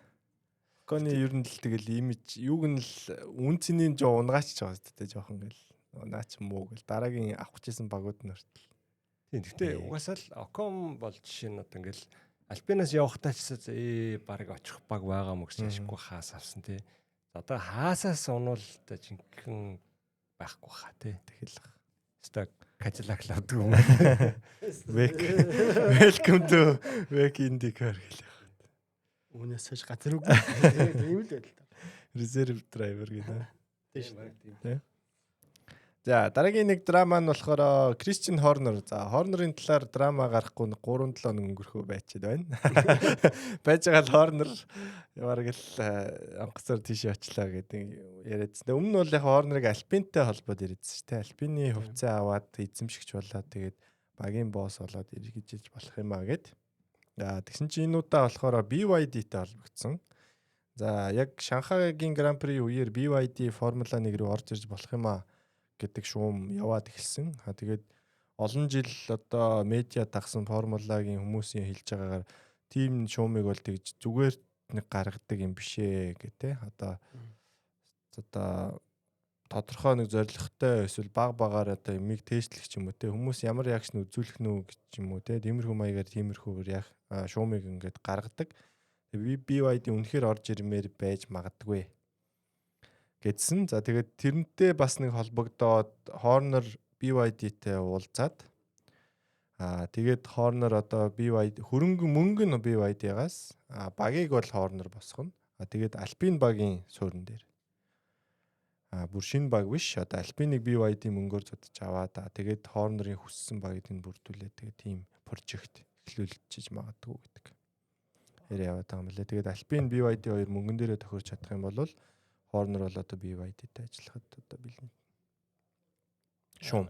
Гоны ер нь л тэгэл имиж юуг нь л үн цэнийн жоо унгаач байгаа шүү дээ жоохон гэл. Наач муу гэл дараагийн авах гэжсэн багууд нь ортол. Тийм гэхдээ угаасаа л Оком бол жишээ нь одоо ингээл Альпинаас явахтаа ч баг очих баг байгаа мө гэж ашиггүй хаас авсан тий. Одоо хаасаас унвал та жинхэнэ байхгүй хаа тий. Тэгэл хэвээр Cadillac лавдаг юм. Welcome to Wake IndyCar гэлээ. Үүнээс хойш газар үг. Тийм л байл та. Reserve driver гэдэг. Тийм. За дараагийн нэг драма нь болохоор Кристиан Хорнер. За Хорнерын талаар драма гарахгүй 3-7 хоног өнгөрөхөө байчаад байна. Байж байгаа л Хорнер яварг л онгоцоор тийш очлаа гэдэг яриадсан. Өмнө нь бол яг Хорнерыг Альпинтай холбоод яриадсан шүү дээ. Альпины хувьцаа аваад эзэмшигч болоод тэгээд багийн босс болоод эргэжиж болох юм аа гэд. За тэгсэн чинь энэ удаа болохоор BYD-тэй холбогдсон. За яг Шанхайгийн Гран При үеэр BYD Формула 1 рүү орж ирж болох юм аа гэдэг шуум яваад эхэлсэн. Тэгээд олон жил одоо медиа дагсан формулагийн хүмүүсийн хэлж байгаагаар тим шуумыг бол тэгж зүгээр нэг гаргадаг юм бишээ гэдэг. Одоо тодорхой нэг зорилготой эсвэл багаар одоо юмыг тээжлэх ч юм уу те хүмүүс ямар реакшн үзүүлэх нү гэж юм уу те тиймэрхүү маягаар тиймэрхүүгээр шуумыг ингээд гаргадаг. BYD үнэхээр орж ирмээр байж магадгүй гэдсэн. За тэгээд тэрнтэй бас нэг холбогдоод Horner BYD-тэй уулзаад тэгээд Horner одоо BYD хөрөнгө мөнгө нь BYD-гаас багийг бол Horner босгоно. Тэгээд Alpine багийн суурин дээр бүр шинэ баг биш одоо Alpine-ыг BYD мөнгөөр зодож аваад тэгээд Horner-ийн хүссэн багийг нь бүрдүүлээд тэгээд тийм прожект эхлүүлчихэж магадгүй гэдэг. Яриа яваад байгаа юм лээ. Тэгээд Alpine BYD хоёр мөнгөн дээрээ тохирч чадах юм бол Horner бол одоо BYD-тэй ажиллахад одоо бэлэн. Шум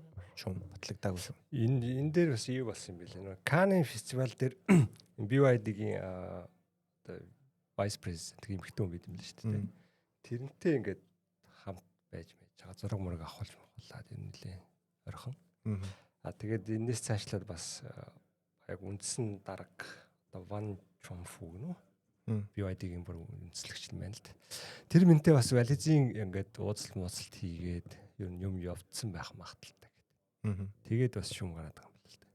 батлагдаагүй юм. Энэ дээр бас юу болсон юм бэ лээ. Cannes фестивал дээр BYD-гийн одоо vice president гэмхтэн бид юм л шүү дээ. Тэрнтэй ингээд хамт байж байгаа зураг мураг авахулаад энэ нэлээ орхон. Тэгээд энэс цаашлаад бас яг үндсэн дарга одоо Ван Чонфу гэнэ үү? BYD-гийн бүр үндэслэгч юм байна л да. Тэр мэнтэй бас вализийн ингээд уулзалт хийгээд юм явдсан байх магадaltaй гэдэг. Тэгээд бас шум гараад байгаа юм л да.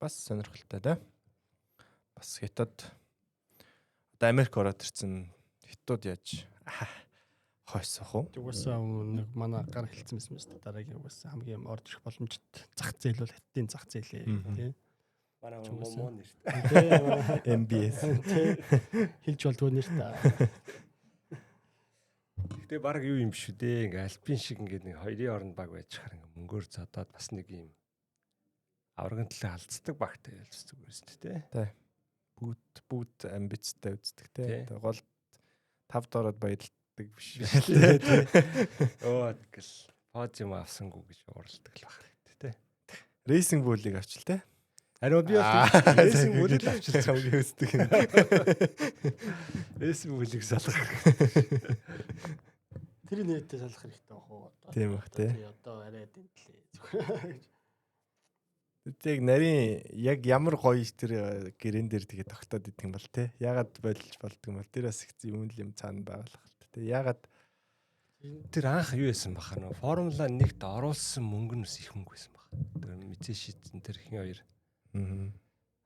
Бас сонирхолтой да. Бас хятад одоо Америк ороод ирсэн хятад яаж хойсох уу? Угаасаа нэг манай гар хэлсэн байсан юм шүү дээ. Дараагийн угаасаа хамгийн орж ирэх боломжтой зах зээл бол хаттын зах зээл тий. Манай муу нэртэй. MBS хэлж болдгоо нэртэй. Гэтэ баг юу юм биш үү дээ. Ингээ Альпин шиг ингээ нэг хоёрын оронд баг байж хаар ингээ мөнгөөр задаад бас нэг юм аврагын төлөө алдцдаг багтай ялц зүгээр шүү дээ. Тий. Бүгд амбицтай үздэг тий. Гол 5 дороод баярлдаг биш тий. Оо тэгэл подиум авсангүй гэж уралдаг л баг хэрэгтэй тий. Racing Bull-ыг авчил те. Ариу би бол Racing Bull-ыг авчилсан. Хамгийн өсдөг юм. Racing Bull-ыг салах. Тэр нэтээ салах хэрэгтэй байх уу? Тийм бах те. Одоо арай дэмтлээ. Тэг нарийн яг ямар гоё тэр гэрэн дээр тэгээ тогтоод идэх юм бол те. Ягаад болж болдго юм бол тэр бас их юм юм цаана байгалах л те. Ягаад Тэр анх юу байсан баха нөө Формула 1-т оруулсан мөнгө нь их мөнгө байсан баха. Тэр Mitsubishi тэр хин хоёр.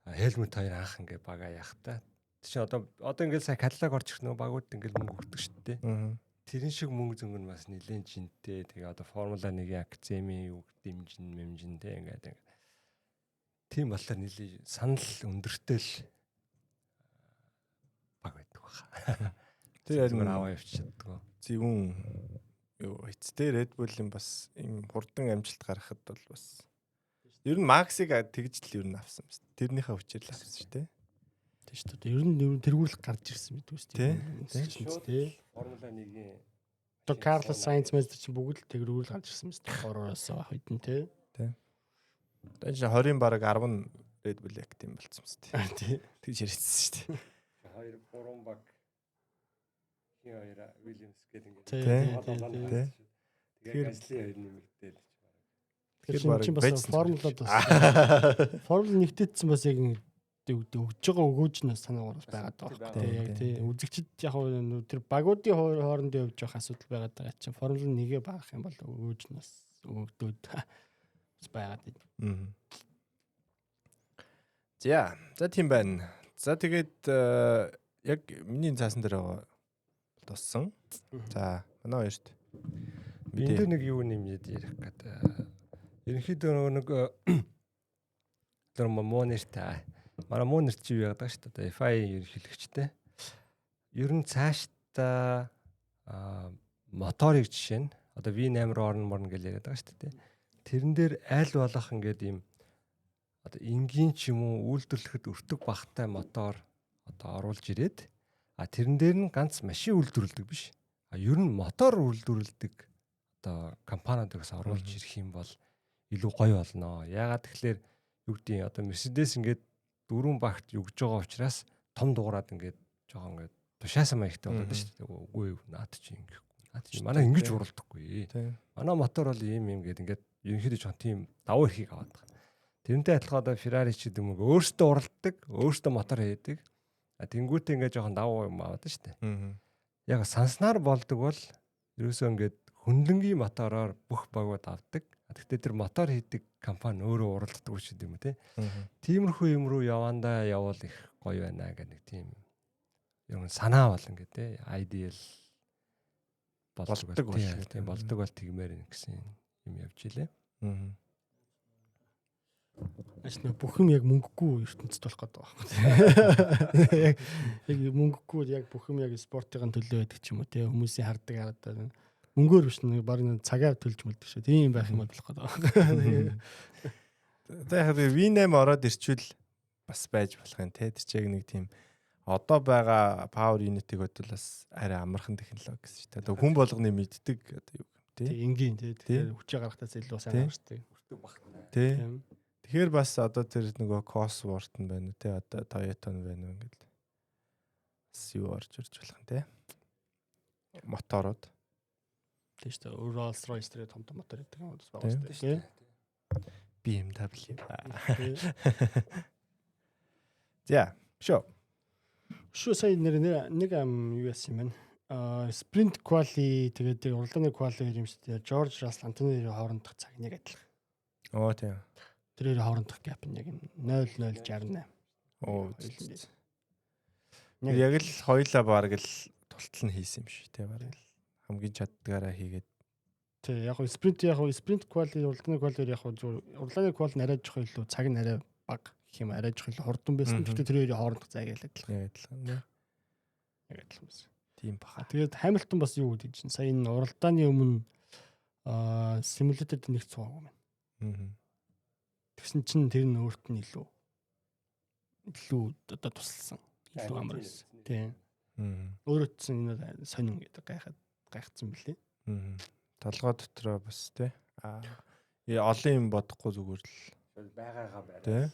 Helmut хоёр анх ингээ бага яах та. Тэг чи одоо ингээл сайн Cadillac орж ирэх нөө багууд ингээл мөнгө өгдөг шүү дээ. Тэрэн шиг мөнгө зөнгөн бас нэлээд жинтэй. Тэгээ одоо Формула 1-ийн акцеми юу дэмжин те ингээд тийм болохоор нэлээд санал өндөртэй л баг байдаг баха. тэр зүгээр аваа явчихдаг. зөвүүн юу эцтэй Red Bull-ын бас юм хурдан амжилт гаргахад бол бас ер нь Max-ыг тэгж л ер нь авсан юм. Тэрнийхээ хүчээр л авсан шүү дээ. Тийм шүү дээ. Ер нь тэргүүлэх гарч ирсэн мэт үст тий. Тий. Формула 1-ийн Одоо Carlos Sainz мэд чинь бүгд л тэргүүл гарч ирсэн мэт. Ороос авах үед нь тий. Тэгээд 20-ын бараг 10 Red Bull яг тийм болцсон мэт. Тий. Тэгж ярьсан шүү дээ. хоёр гурван баг хин хоёр Williams гэдэг ингээд Тий. Тий. тэгээд ажлын хоёр нэмэгдээд Тэгэхээр чинь бас формулад бас формул нэгтээдсэн бас яг өгж байгаа өгөөж нь санаагаар бас байгаад байгаа байхгүй тий. Яг тий. Үзэгчд яг тэр багуудын хоорондоо явж байгаа асуудал байгаад байгаа чинь формул 1-ээ багах юм бол өгөөж нь бас өгдөөд бас байгаад байна. За тийм байна. За тэгээд яг миний цаасан дээр байгаа туссан. За манай хоёрт энд нэг юу нэмээд ярих гэдэг. Ерөнхийдөө нэг тэр монертай. Манай монер чи юу яадаг шүү дээ. FI ерөнхийлөгчтэй. Ер нь цаашдаа моторыг жишээ нь одоо V8 руу орно гэж яриад байгаа шүү дээ. Тэрэн дээр аль болох ингээд ийм одоо энгийн ч юм уу үйлдвэрлэхэд өртөг багтай мотор одоо оруулж ирээд тэрэн дээр нь ганц машин үйлдвэрлэдэг биш. Ер нь мотор үйлдвэрлэдэг одоо компаниудаас оруулж ирэх юм бол илүү гоё болно. Яагаад тэгэхээр юу гэдэг одоо Mercedes ингээд дөрвөн багт югж байгаа учраас том дуурайд ингээд жоохон ингээд тушаасан маягтай болоод шүү дээ. Үгүй юу наад чи ингэхгүй. Наад чи манай ингэж уралдахгүй. Манай мотор бол ийм ингээд ерөнхийдөө жоохон тийм давуу эрхийг аваад байгаа. Тэрнтэй адилхан одоо Ferrari ч гэдэг юм уу өөртөө уралддаг, өөртөө мотор хийдэг. Тэнгүүтээ ингээд жоохон давуу юм аваад шүү дээ. Яг санснаар болдог бол ерөөсөө ингээд хөндлөнгийн мотороор бүх багууд авдаг. Гэхдээ тэр мотор хийдэг компани өөрөө уралддаг шүү дээ юм те. Тиймэрхүү юм руу явандаа явал их гоё байна гэх нэг тийм юм санаа бол ингээд те ideal болдог тийм болдог бол тэгмээр гэсэн юм явж илээ. Ашиг бүх юм яг мөнгөгүй ертөнцид болох гэдэг байна. Яг мөнгөгүй яг бүх юм яг спортын төлөө байдаг ч юм уу те хүмүүсийн хардаг хараад мөнгөөр биш нэг баг цагаар төлж мөлдөг шүү. Тийм байх юм бол болох гэдэг. За яг V8 ороод ирчвэл бас байж болох юм те. Тэр чиг нэг тийм одоо байгаа power unit-ийг бодлоос арай амархан технологи гэсэн шүү дээ. Хүн болгоны мэддэг одоо юу юм те. Энгийн те. Тэгэхээр хүчээ гаргахтаас илүү сайн гарчдаг. Өртөг багтана. Тэ. Тэгэхээр бас одоо тэр нөгөө Cosworth нь байна уу те. Одоо Toyota нь байна уу ингээд бас юу орж ирж болох юм те. Моторууд. Тийм шүү дээ. Rolls Royce тэр том мотор гэдэг юм бас байгаа шүү дээ. BMW. За, Шүү сая нэг юу яасан юм байна. Sprint quali тэгээд уралдааны quali юм шүү дээ. George Russell Antonio хоорондох цаг нэг адилхан. Оо тийм. Тэрээр хоорондох gap нь яг 0.068. Оо. Яг л хоёлаа баг л тултал нь хийсэн юм шиг те баг л хамгийн чаддгаараа хийгээд. Тэг яг sprint quali уралдааны quali яг уралдааны quali арай жоох илүү цаг нь арай бага гэх юм арай жоох илүү хурдан байсан. Гэхдээ тэрээр хоорондох цагийг л адилхан. Яг адилхан. Яг адилхан байсан. Тийм баха. Тэгээд Hamilton бас юу гэдэг чинь сая энэ уралдааны өмнө simulated нэг цуугаагүй байна. Тэгсэн чинь тэр нь өөрт нь илүү одоо тусалсан. Илүү амар байсан. Тийм. Өөрөөр чинь энэ сонин гэдэг гайхацсан билээ. Толгой дотроо бас тий. Олон юм бодохгүй зүгээр л байгаагаа Тэ.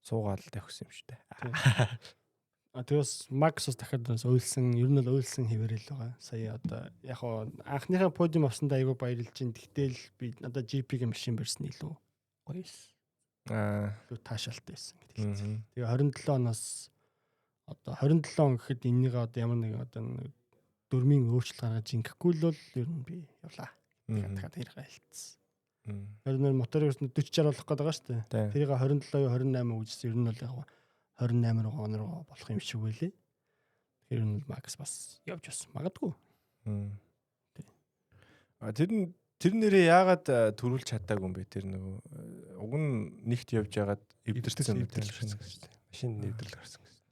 Суугаал тавьсан юм шүү дээ. Тэгээс Максус дахиад уйлсан, ер нь бол уйлсан хэвээрэл байгаа. Сая одоо яг хоо анхныхаа подиум авсандаа айгүй баярлж байна. Тэгтэл би одоо GP-ийн машин барьсан илүү гоё эс. Илүү таашаалтай байсан гэдэг хэлсэн. Тэгээ 27 оноос одоо 27 он гэхэд энэнийг одоо ямар нэг одоо дөрмийн өөрчлөлт гаргаж ингэхгүй л бол ер нь би явлаа. Дахиад хэрэг хэлсэн. Тэр нэр моторыг 40-60 болох гээд байгаа шүү дээ. Тэрийг 27-28 үжсэн ер нь бол яг 28 руу оноо болох юм шиг байлээ. Тэгэхээр нь Макс бас явж бас магадгүй. Тэр нэрээ яагаад төрүүлж чадаагүй юм бэ? Тэр нөгөө уг нь нэгт явж яагаад эвдэрсэн юм бэ? Машин нэвтрэл гарсан гэсэн.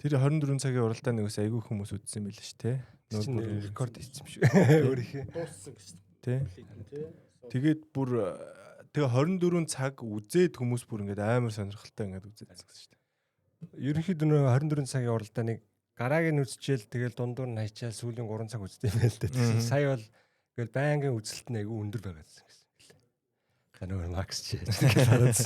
Тэр 24 цагийн уралдаан нэгээс айгүй хүмүүс үзсэн байл ш тэ. Нөгөө рекорд хийсэн юм шиг. Өөрийнхөө Дууссан гэсэн. Тэ. Тэгээд бүр тэгээ 24 цаг үзээд хүмүүс бүр ингээд амар сонирхолтой ингээд үзээдсэн гэсэн шүү дээ. Ерөнхийдөө нөгөө 24 цагийн уралдааныг гарааг нь үзчихэл тэгэл дундуур нь хайчаал сүүлийн 3 цаг үздэг юм байл та. Сая бол тэгэл байнгын үзэлт нь айгүй өндөр байгаа гэсэн. За нөгөө Макс чи хараад.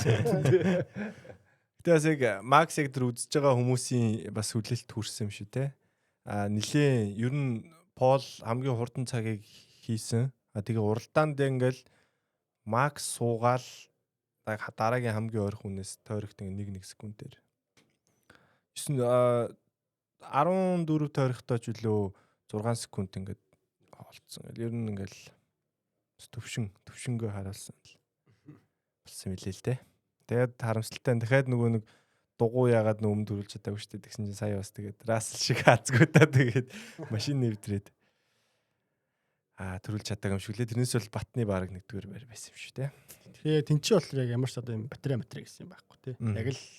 Тэгээс яг Макс яг тэр үзэж байгаа хүмүүсийн бас хүлээлт хүрсэн юм шүү те. Нилийн ер нь Пол хамгийн хурдан цагийг хийсэн. Тэгээ уралдаанд ингээл Макс суугаал дараагийн хамгийн ойрхон хүнээс тойрогт нэг секундээр 14 тойрогтой ч үлээ 6 секунд ингээд олцсон. Ер нь ингээл төвшөнгөө харуулсан болсон мэлээ л те. Тэгээд харамсалтай дахиад нөгөө нэг дугуй яагаад нөмд төрүүлж чадаагүй шүү дээ. Тэгсэн чинь сая бас тэгээд Рассел шиг хацгуудаа тэгээд машин нэвтрээд төрүүлж чадаагүй юм шиг лээ. Тэрнээс бол батны баг нэгдүгээр байсан юм шүү те. Тэгээ тэнцээ болохоор яг ямар ч одоо юм батарей гэсэн юм байхгүй тий.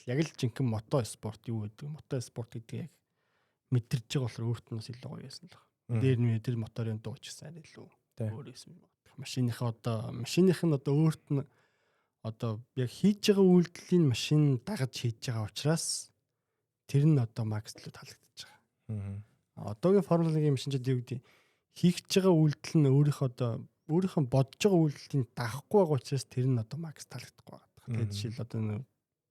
Яг л жинхэнэ мото спорт юу гэдэг. Мото спорт гэдэг яг мэдэрч байгаа болохоор өөрт нь бас илүү гоё байсан л байна. Дээр нь тэр моторын дууч гэсэн илүү өөр юм. Машиных нь одоо өөрт нь одоо яг хийж байгаа үйлдэлийн машин дагаж хийж байгаа учраас тэр нь одоо Макс лөө таалагдчихж байгаа. Одоогийн Формула 1-ийн машинчид юу гэдэг хийх байгаа үйлдэл нь өөрийнхөө бодож байгаа үйлдэлийн дагахгүй байгаа учраас тэр нь одоо Макс таалагдахгүй байгаа. Тэгээд жишээл одоо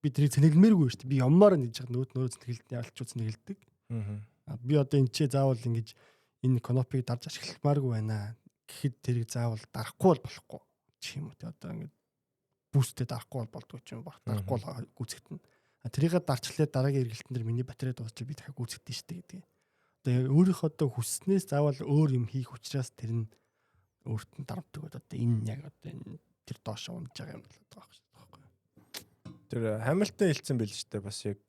би тэрийг цэнэглэмээргүй шүү дээ. Би юммаар нэгж байгаа нөөц цэнэглэлт ялчгүй цэнэглэдэг. Би одоо энэ ч заавал ингэж энэ конопиг дарж ашигламааргүй байна. Гэхэд тэрийг заавал дарахгүй болохгүй гэх юм уу. Тэ одоо ингэ бүүстэд дарахгүй болдгоо ч юм баг. Дарахгүй гүцэгдэн. Тэрийг дарчлаад дараагийн эргэлтэн дээр миний батарей дуусчих би дахиад гүцэгдэн шүү дээ гэдэг. Одоо өөрийнхөө одоо хүсснээс заавал өөр юм хийх учраас тэр нь өөрт нь дарамтдаг. Одоо энэ яг одоо энэ тэр доош унж байгаа юм болоод байгаа юм байна. Тэр Хамилтон хэлсэн байл ч дээ бас яг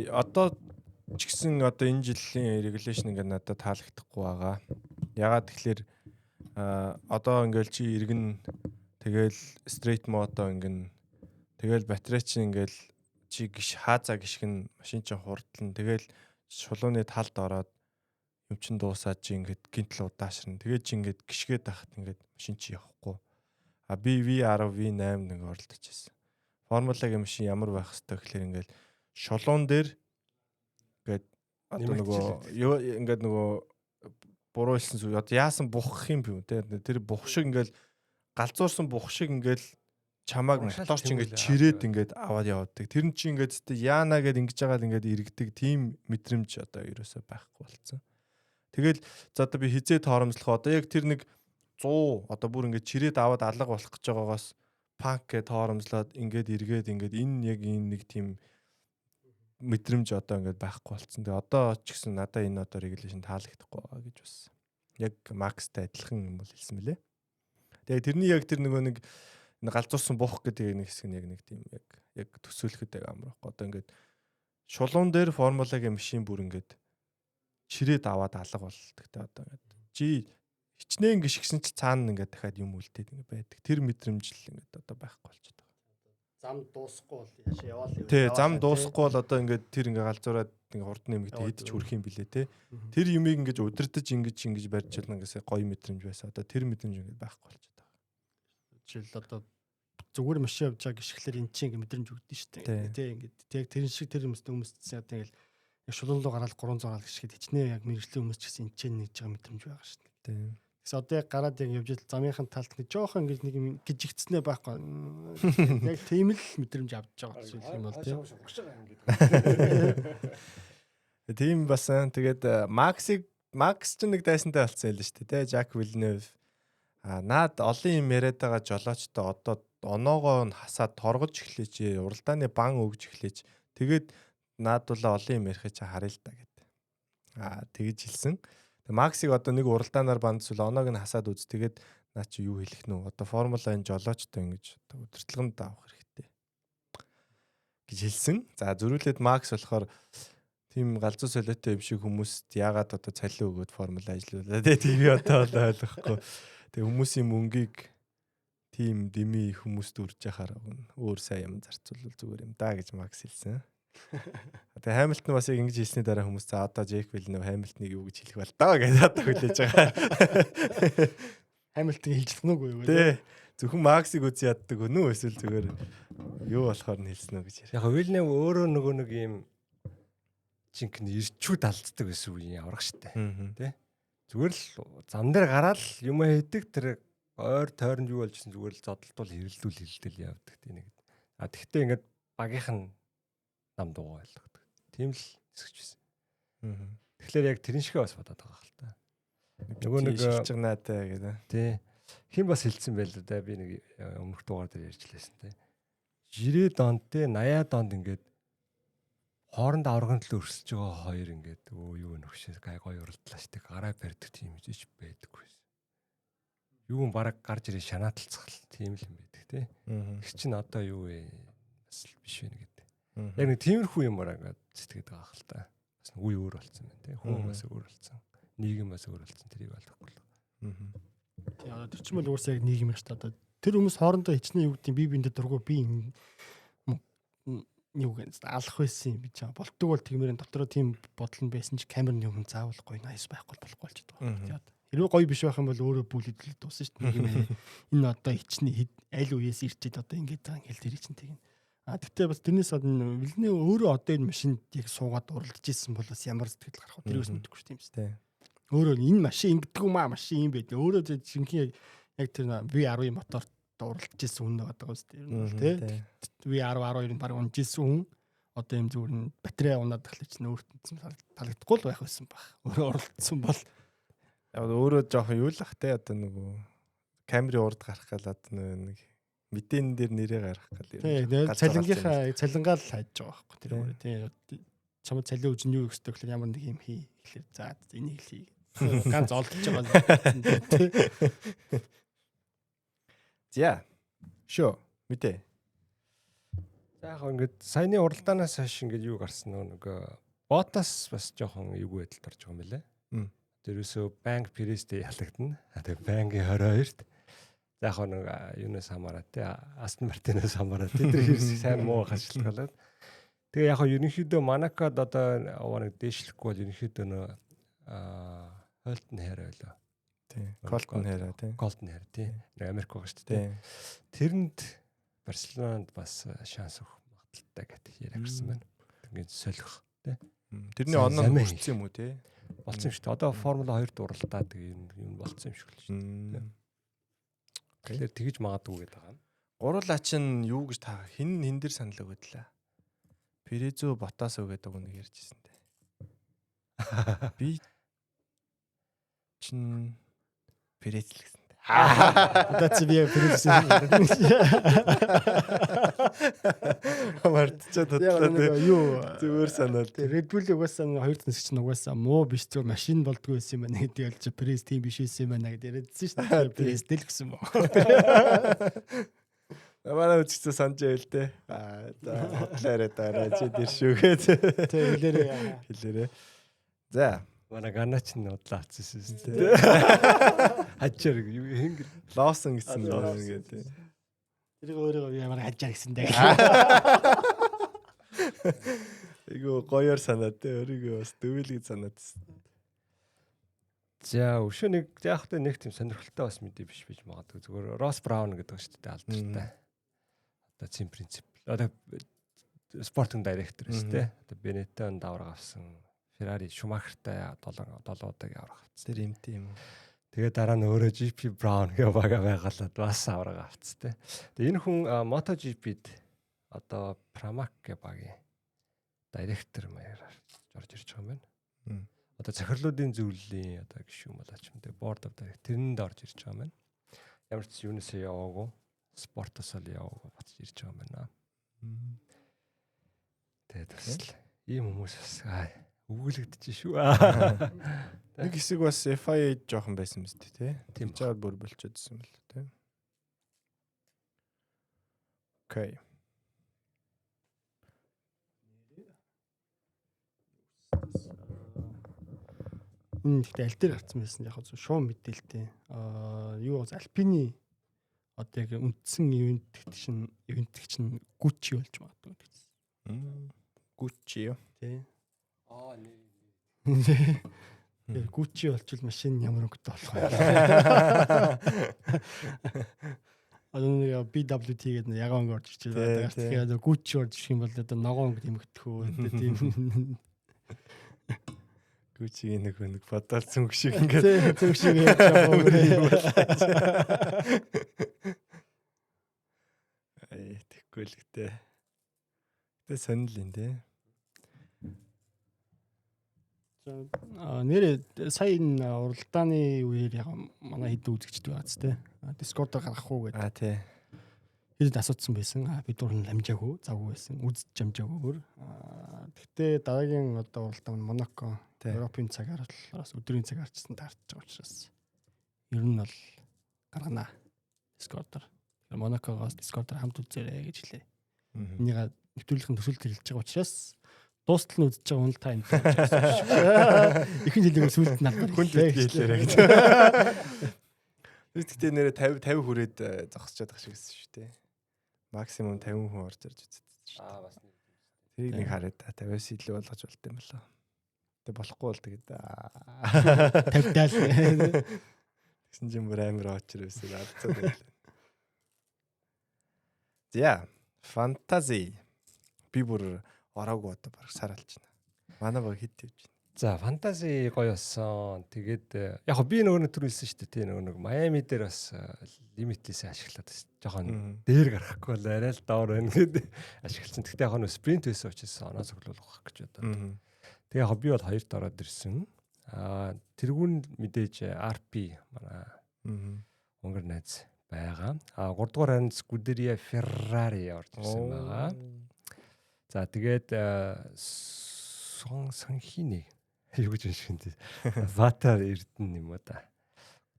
одоо ч гэсэн одоо энэ жилийн регуляшн ингээд надад таалагдахгүй байгаа. Ягаад тэгэхээр одоо ингээл чи иргэн тэгэл стрейт модо ингэн тэгэл батарей чи ингээл чи хаазаа гიშгэн машин чинь хурдлан тэгэл шулууны талд ороод юм чин дуусаад чи ингээд гинтл удаашрна. Тэгээд чи ингээд гიშгээд тахт ингээд машин чи явахгүй. Би V10 V8 нэг оролдож байсан. Формулагийн машин ямар байх хэвээр гэхээр ингээд шулуун дээр ингээд одоо нөгөө ингээд нөгөө буруулсан зүйл одоо яасан бухах юм бэ те тэр бух шиг ингээд галзуурсан бух шиг ингээд чамааг мотор чи ингээд чирээд ингээд аваад явдаг. Тэр нь чи ингээд яана гэд ингэж байгаа л ингээд иргэдэг тийм мэдрэмж одоо ерөөсөй байхгүй болсон. Тэгэл за одоо би хизээ торомжлох одоо яг тэр нэг 100 одоо бүр ингээд чирээд аваад алга болох гэж байгаагаас панк гэ торомжлоод ингээд эргээд ингээд энэ яг энэ нэг тийм мэдрэмж одоо ингээд байхгүй болсон. Тэгээ одоо ч гэсэн надаа энэ одоо регуляшн таалагдахгүй байгаа гэж бас яг Макстай адилхан юм бол хэлсэн мөлий. Тэгээ тэрний яг тэр нөгөө нэг галзуурсан буух гэдэг нэг хэсэг нь яг нэг тийм яг төсөөлөхөд байгаа юм байна. Одоо ингээд шулуун дээр формулагийн машин бүр ингээд чирээд аваад алга болдог те одоо ингээд чи хичнээн гიშгсэн чи цаана ингээд дахиад юм үлдээд ингээд байдаг. Тэр мэдрэмж л ингээд одоо байхгүй болчиход байгаа. Зам дуусахгүй бол яаш яваал. Тий, зам дуусахгүй бол одоо ингээд тэр ингээд галзуураад ингээд урд нэмэгдээ хэд ч хүрх юм блэ те. Тэр юмыг ингээд удирдах ингэж барьж чадна гэсэн гоё мэдрэмж байсан. Одоо тэр мэдрэмж ингээд байхгүй болчиход байгаа. Жишээл одоо зүгээр машин явж байгаа гიშгэлэр эн чинь ингээд мэдрэмж өгдөн шүү дээ. Тий ингээд яг тэр шиг тэр хүмүүссэн одоо ингээд яг шулуун руу гараад 300 гараад гიშгэд хичнээн яг мэрэгжлийн хүмүүс ч гэсэн эн чинь нэгж байгаа мэдрэмж байгаа шүү дээ. Тий. Тэгээс одоо яг гараад яг явж ил замынхын талд нэг жоохон ингэж нэг юм гжигдснээ байхгүй. Яг тийм л мэдрэмж авч байгаа зүйл юм бол тийм. Тийм басан. Тэгээд Макс ч нэг дайсантай болцсон юм л шүү дээ. Жак Вильнев наад олон юм яриад байгаа жолоочтой одоо оноогоо нь хасаад торгож эхлэеч, уралдааны бан өгж эхлэеч. Тэгээд наадуулаа олон юм ярих чи харъя л да гэдэг. Тэгэж хэлсэн. Максиг одоо нэг уралдаанаар бандсвал оноог нь хасаад үз. Тэгээд наа чи юу хэлэх нү? Одоо Формула 1 жолоочтой ингэж одоо удирдлаганд авах хэрэгтэй гэж хэлсэн. За зөрүүлээд Макс болохоор тийм галзуу солиотой юм шиг хүмүүст яагаад одоо цалин өгөөд формула ажиллуулаа. Тэгээ би одоо ойлгохгүй. Тэгээ хүмүүсийн мөнгийг тийм дими хүмүүст үрж яхаар өөр сайн юм зарцуулвал зүгээр юм да гэж Макс хэлсэн. Тэгээ Хамилтон бас яг ингэж хэлсний дараа хүмүүс за одоо Джек Вильнев Хамилтоныг юу гэж хэлэх бол даа гэж одоо хүлээж байгаа. Хамилтон хэлж нүггүй юу? Тий. Зөвхөн Максыг үз яддаг өнөө эсвэл зүгээр юу болохоор нь хэлсэн үү гэж. Яг Вильнев өөрөө нөгөө нэг юм жинхэнэ ирчүүд алддаг гэсэн үг юм аврах штэ. Тэ? Зүгээр л зам дээр гараад юм хийдэг тэр ойр тойронд юу болжсэн зүгээр л зодтолтол хэрэлдэл явдаг тийм нэг. Тэгтээ ингээд багийнх нь нам дуу ойлгодог. Тийм л хэсэгч байсан. Тэгэхээр яг тэрэн шигээ бас бодоод байгаа хэл та. Нөгөө нэг шилжигнаатай гэдэг. Тий. Хэн бас хэлсэн байл л да би нэг өмнөх дугаар дээр ярьжлээсэн те. 90-ад онд те 80-ад онд ингээд хооронд аврагын төлөө өрсөж байгаа хоёр ингээд юу нөхшөөс гай гоё уралдлаа штэ гараа барьдаг тийм гэж байдаггүй. Юу бараг гарч ирээ шанааталцгал тийм л юм байдаг те. Их чинь одоо юу вэ? Бас биш вэ гэдэг. Яг нэг тиймэрхүү юмараа ингээд сэтгэдэг байгаа хэл та. Бас нэг үе өөр болсон байна те. Хүн бас өөр болсон. Нийгэм бас өөр болсон тэрийг ойлгохгүй л. Тийм одоо тэр чинь бол уусаа яг нийгэм шүү дээ. Одоо тэр хүмүүс хоорондоо хичнээн юу гэдэг би биэндээ дургу би юу гэнэ алах байсан юм би чам болтдог бол тэгмэрэн дотроо тийм бодол нь байсан ч камерны өмнө заавал гоё найс байхгүй болохгүй болж байгаа. Хэрвээ гоё биш байх юм бол өөрөө бүлэдлэл дуусна шүү дээ. Энэ одоо хичнээн аль үеэс ирчээд одоо ингэж байгаа хэл тэр чинь тийм. Тэгтээ бас тэрнээс гадна Вильнев өөрөө одоо энэ машинд яг суугаад уралдаж ирсэн бол бас ямар сэтгэл гарах вэ? Тэрээс мэдэхгүй шүү дээ. Тийм. Өөрөө энэ машин ингэдэг юм машин юм байдаг. Өөрөө жинхэнэ яг тэр V10 моторт уралдаж ирсэн хүн байгаа даа шүү дээ. V10 12-ын баг унжсэн хүн одоо юм зүгээр нь батарей унаад тахлаач нөөртөнцөн талагдахгүй л байх байсан баг. Өөрөө оролцсон бол өөрөө жоохон юу л ах те одоо нөгөө камерын урд гарах гал одоо нэг мэдэн дээр нэрээ гарах гал. Цалингийнхаа цалингаал хайж байгаа байхгүй тэр өөрөө тийм чамд цалин үжин юу гэхтэй гэхэл ямар нэг юм хий гэхэлэр за энийг хий ганц олдож байгаа. За. Шо мэдээ. За яг ингээд саяны уралдаанаас хойш ингээд юу гарсан нэг Ботас бас жоохон эвгүй байдалд орж байгаа юм билэ. Тэрөөсөө банк Перестэй ялагдана. Тэгээ банкийн 22-т за яг нэг юунаас хамаараа те Астон Мартинаас хамаараа тэр хэрэг сайн муу хашилтгалаад тэгээ яг ерөнхийдөө Монакод одоо нэг дээшлэхгүй бол ерөнхийдөө нөө Холтон хайраа байлаа. Тийм. Колтон хайраа тийм. Колтон хайр тийм. Америк байгаа шүү дээ. Тэрэнд Барселонанд бас шанс өгөх магадaltaй гэдэг яриа гарсан байна. Ингээд солих тийм. Тэрний оноо хүрсэн юм уу тий? Болцсон юм шүү дээ. Одоо Формула 2 дурлалаа тэгээ юм болцсон юм шиг л шүү дээ. Тэгэхээр тэгж магадгүй гэдэг байгаа. Гурлаа чинь юу гэж та хин дээр санал өгödлээ. Перезо Ботасо гэдэг үг нэг ярьжсэн дээ. Би чин Перез л гэсэн. Одоо чи би Перез. Мартчихад бодлоо. Юу зүгээр санаад. Red Bull угаасаа хоёр тэнцэг чинь угаасаа муу биш зөв машин болдгоо байсан юм байна гэдэг ялж Перез тийм биш байсан юм байна гэдэг яриадсэн шүү дээ. Перез тэл гэсэн боо. Намаа үчигчээ санаж байл те. За хотлаараа дараа чи дэр шүүгээд. Тэг хэлээрээ. За манай ганач нь удлаа авчихсан шүү дээ. Хачаар хингэр лоосон гэсэн юм гэдэг. Тэрийг өөрөө ямар хажаар гэсэн дээ. Айгу гоёор санаад те өөрийгөө бас дөвөлгий санаад. За өшөө нэг яах вэ нэг тийм сонирхолтой бас мэдээ биш биж магадгүй зүгээр Росс Браун гэдэг шүү дээ алдартай. Одоо цим принцип. Одоо спортинг директор шүү дээ. Одоо Бенеттон давраг авсан. Феррари Шумахертай 7 удаагийн аврах авсан. Тэр юмтэй юм уу? Тэгээд дараа нь өөрөө GP Brown гэх бага байгалаад бас авраг авц тэ. Тэгээд энэ хүн MotoGP-д одоо Pramac гэх багийн директор маягаар орж ирж байгаа юм байна. Одоо захирлуудын зөвлөлийн одоо гишүүн болооч юм те board of director тэрэнд орж ирж байгаа юм байна. Ямар ч юунасаа яваагүй, спортоос л яваагүй батж ирж байгаа юм байна. Тэгээд бас ийм хүмүүс бас өгүүлэгдэж шүү. Нэг хэсэг бас FIA жоохон байсан мэт тий. Тийм чаад бүр болчиходсон юм л тий. Окей. Гэхдээ аль дээр гарсан байсан яг шоу мэдээлэлтэй. Юу вэ? Альпины одоо яг үндсэн ивент чинь Gucci болж магадгүй гэсэн. Gucci юу? Тий. Нэр. Gucci болчихвол машин ямар өнгөтэй болох вэ? Одоо BWT гэдэг ягаан өнгө орж ирж байгаа. Тэгэхээр Gucci орж ирэх юм бол одоо ногоон өнгө тэмэгдэхүү. Тийм. Gucci-ийн нэг бодол цүнх шиг ингээд цүнх шиг яаж тэггүй л гэдэг. Тэ сонирхол юм тий. Нэрээ сая энэ уралдааны үеэр яг манай хэд үзэгчд байгаа ч тий. Discord-оор гаргах уу гэдэг. Тий. Хэд асуудсан байсан. Бид дурн амжаагүй, завгүй байсан. Үзэж амжаагүй. Гэхдээ дараагийн одоо уралдаан Монако Европын цагаар бас өдрийн цаг арчсан таарч байгаа учраас ер нь бол гаргана. Discord-оор. Монакогоос Discord-оор хамт үзээрэй гэж хэлээ. Энийг нэвтрүүлэхэн төсөлд хэлж байгаа учраас дуустал нь үзэж байгаа хүн л та энэ. Ихэнх жилийн сүлд надад хүнд хэлээрэй гэж. Тэгтээ нэрээ 50 хүрээд зогсчиход байгаа шиг байсан шүү дээ. Максимум 50 хүн орж ирж үзсэн шүү дээ. Бас нэг. Тэрийг нэг хараад 50-аас илүү болгож болт юм байна. Тэг болохгүй бол тэгээд 50 даал. Тэгсэн чинь бүр амар очир байсан алдцаад байлаа. За, фэнтези. Би бүр ороогүй одоо баг сар алж байна. Манай баг хэд явж байна. За, фэнтези гоё болсон. Тэгээд яг би нөгөө төрүүлсэн шүү дээ. Тэ нөгөө Майами дээр бас лимитлээс ашиглаад жоохон дээр гарахгүй л арай л доор байна гэдэг ашигласан. Гэхдээ яг нь спринт байсан учраас оноо цуглуулах гэж бодоод. Тэгээ яг би бол хоёрт ороод ирсэн. Тэргүүн мэдээж RP манай Унгар найз байгаа. 3 дугаар харин Scuderia Ferrari орж ирсэн байгаа. За тэгээд Сонхины юу гэж унших юм. Ватар Эрдэнэ юм уу та.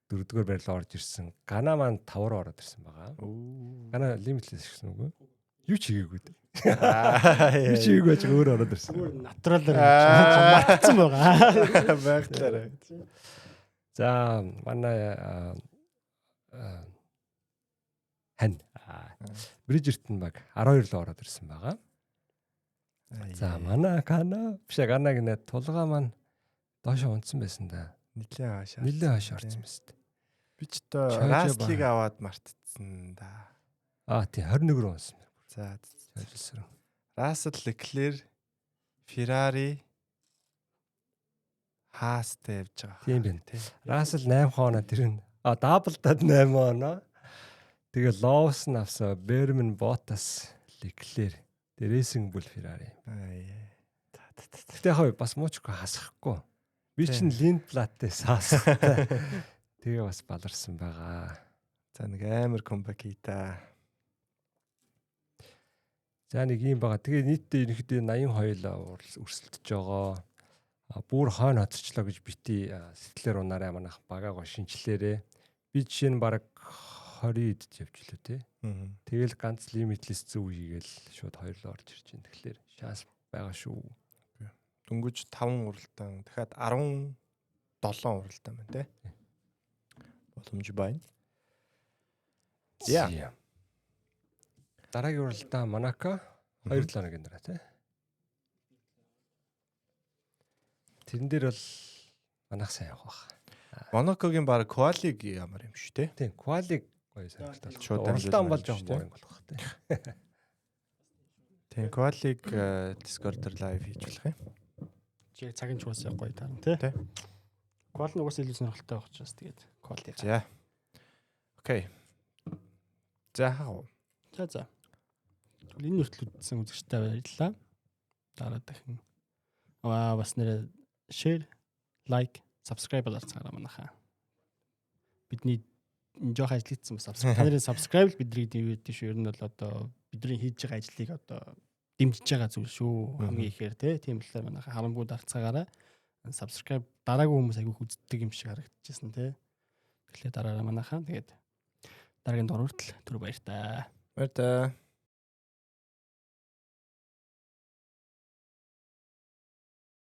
4 дугаар байрлал орж ирсэн. Гана маань 5 руу ороод ирсэн байгаа. Гана лимитлес гэсэн үг үү? Юу ч хийгээгүй дээ. Юу ч хийгээгүй ч өөр ороод ирсэн. Натуралаар матцсан байгаа. Байглаарай. За манай хань Bridgerton баг 12 руу ороод ирсэн байгаа. За манай Гана биш Гана гэнэ тулгаа маань доошо унтсан байсан да. Нилээ хаашаа орсон байсан. Би ч одоо Раслиг аваад мартцсан да. Тийм 21 руу унсан. За ажилласан. Рассел, Леклер, Феррари Хаастай явж байгаа. Тийм байна. Рассел 8 хооноо тэр нь даблдад 8 хооноо. Тэгээ Лоусон авсан, Бермен, Ботас, Леклер, Рэйсинг Булл, Феррари. Тэгтээ яг бас муучгүй хасахгүй. Би чинь Линдблаттээс хаастай. Тэгээ бас баларсан байгаа. За нэг амар комбак хийта. За нэг юм байгаа. Тэгээ нийтдээ ерөнхийдөө 82 л өрсөлдөж байгаа. Бүр хойно хоцорчлоо гэж бити сэтгэлээр унаарай манайх багаагаа шинчлээрээ. Би жишээ нь баг 20 идэж явж лээ тий. Тэгэл ганц лимитлес зөв хийгээл шууд 2 л орж ирж байна. Тэгэхээр шанс байгаа шүү. Дөнгөж 5 уралдаан дахиад 17 уралдаан байна тий. Боломж байна. Яа. Дараагийн уралдаан Монако 2 7-ны дараа тий. Тэрэн дээр бол манайх сайн явах байх. Монакогийн баг квалиг ямар юм шүү те. Тийм, квалиг гоё сонирхолтой. Шууд уралдаан бол жоохон боён болох тий. Тийм, квалиг Discord-оор лайв хийж болох юм. Чи цагийн ч уусаа гоё таарна тий. Квал нь уусаа илүү сонирхолтой байх учраас тэгээд Коллега. За. Окей. За хаа. За. Энэ хүртэл үзсэн үзэгчтэй баярлалаа. Дараа дахин бас нэр share, like, subscribe болоорцгаараа манайхаа. Бидний жоох ажиглагдсан бас та нарын subscribe л бидний дивэд шүү. Ер нь бол одоо бидний хийж байгаа ажлыг одоо дэмжиж байгаа зүйл шүү. Хамгийн ихээр тийм болохоор манайхаа харамгүй дарцгаагаараа subscribe дараагийн хүмүүс аягүй үздэг юм шиг харагдчихсан тэгэхээр дараараа манайхаа тэгээд дараагийн дугаар хүртэл түр баяр та. Баяр та.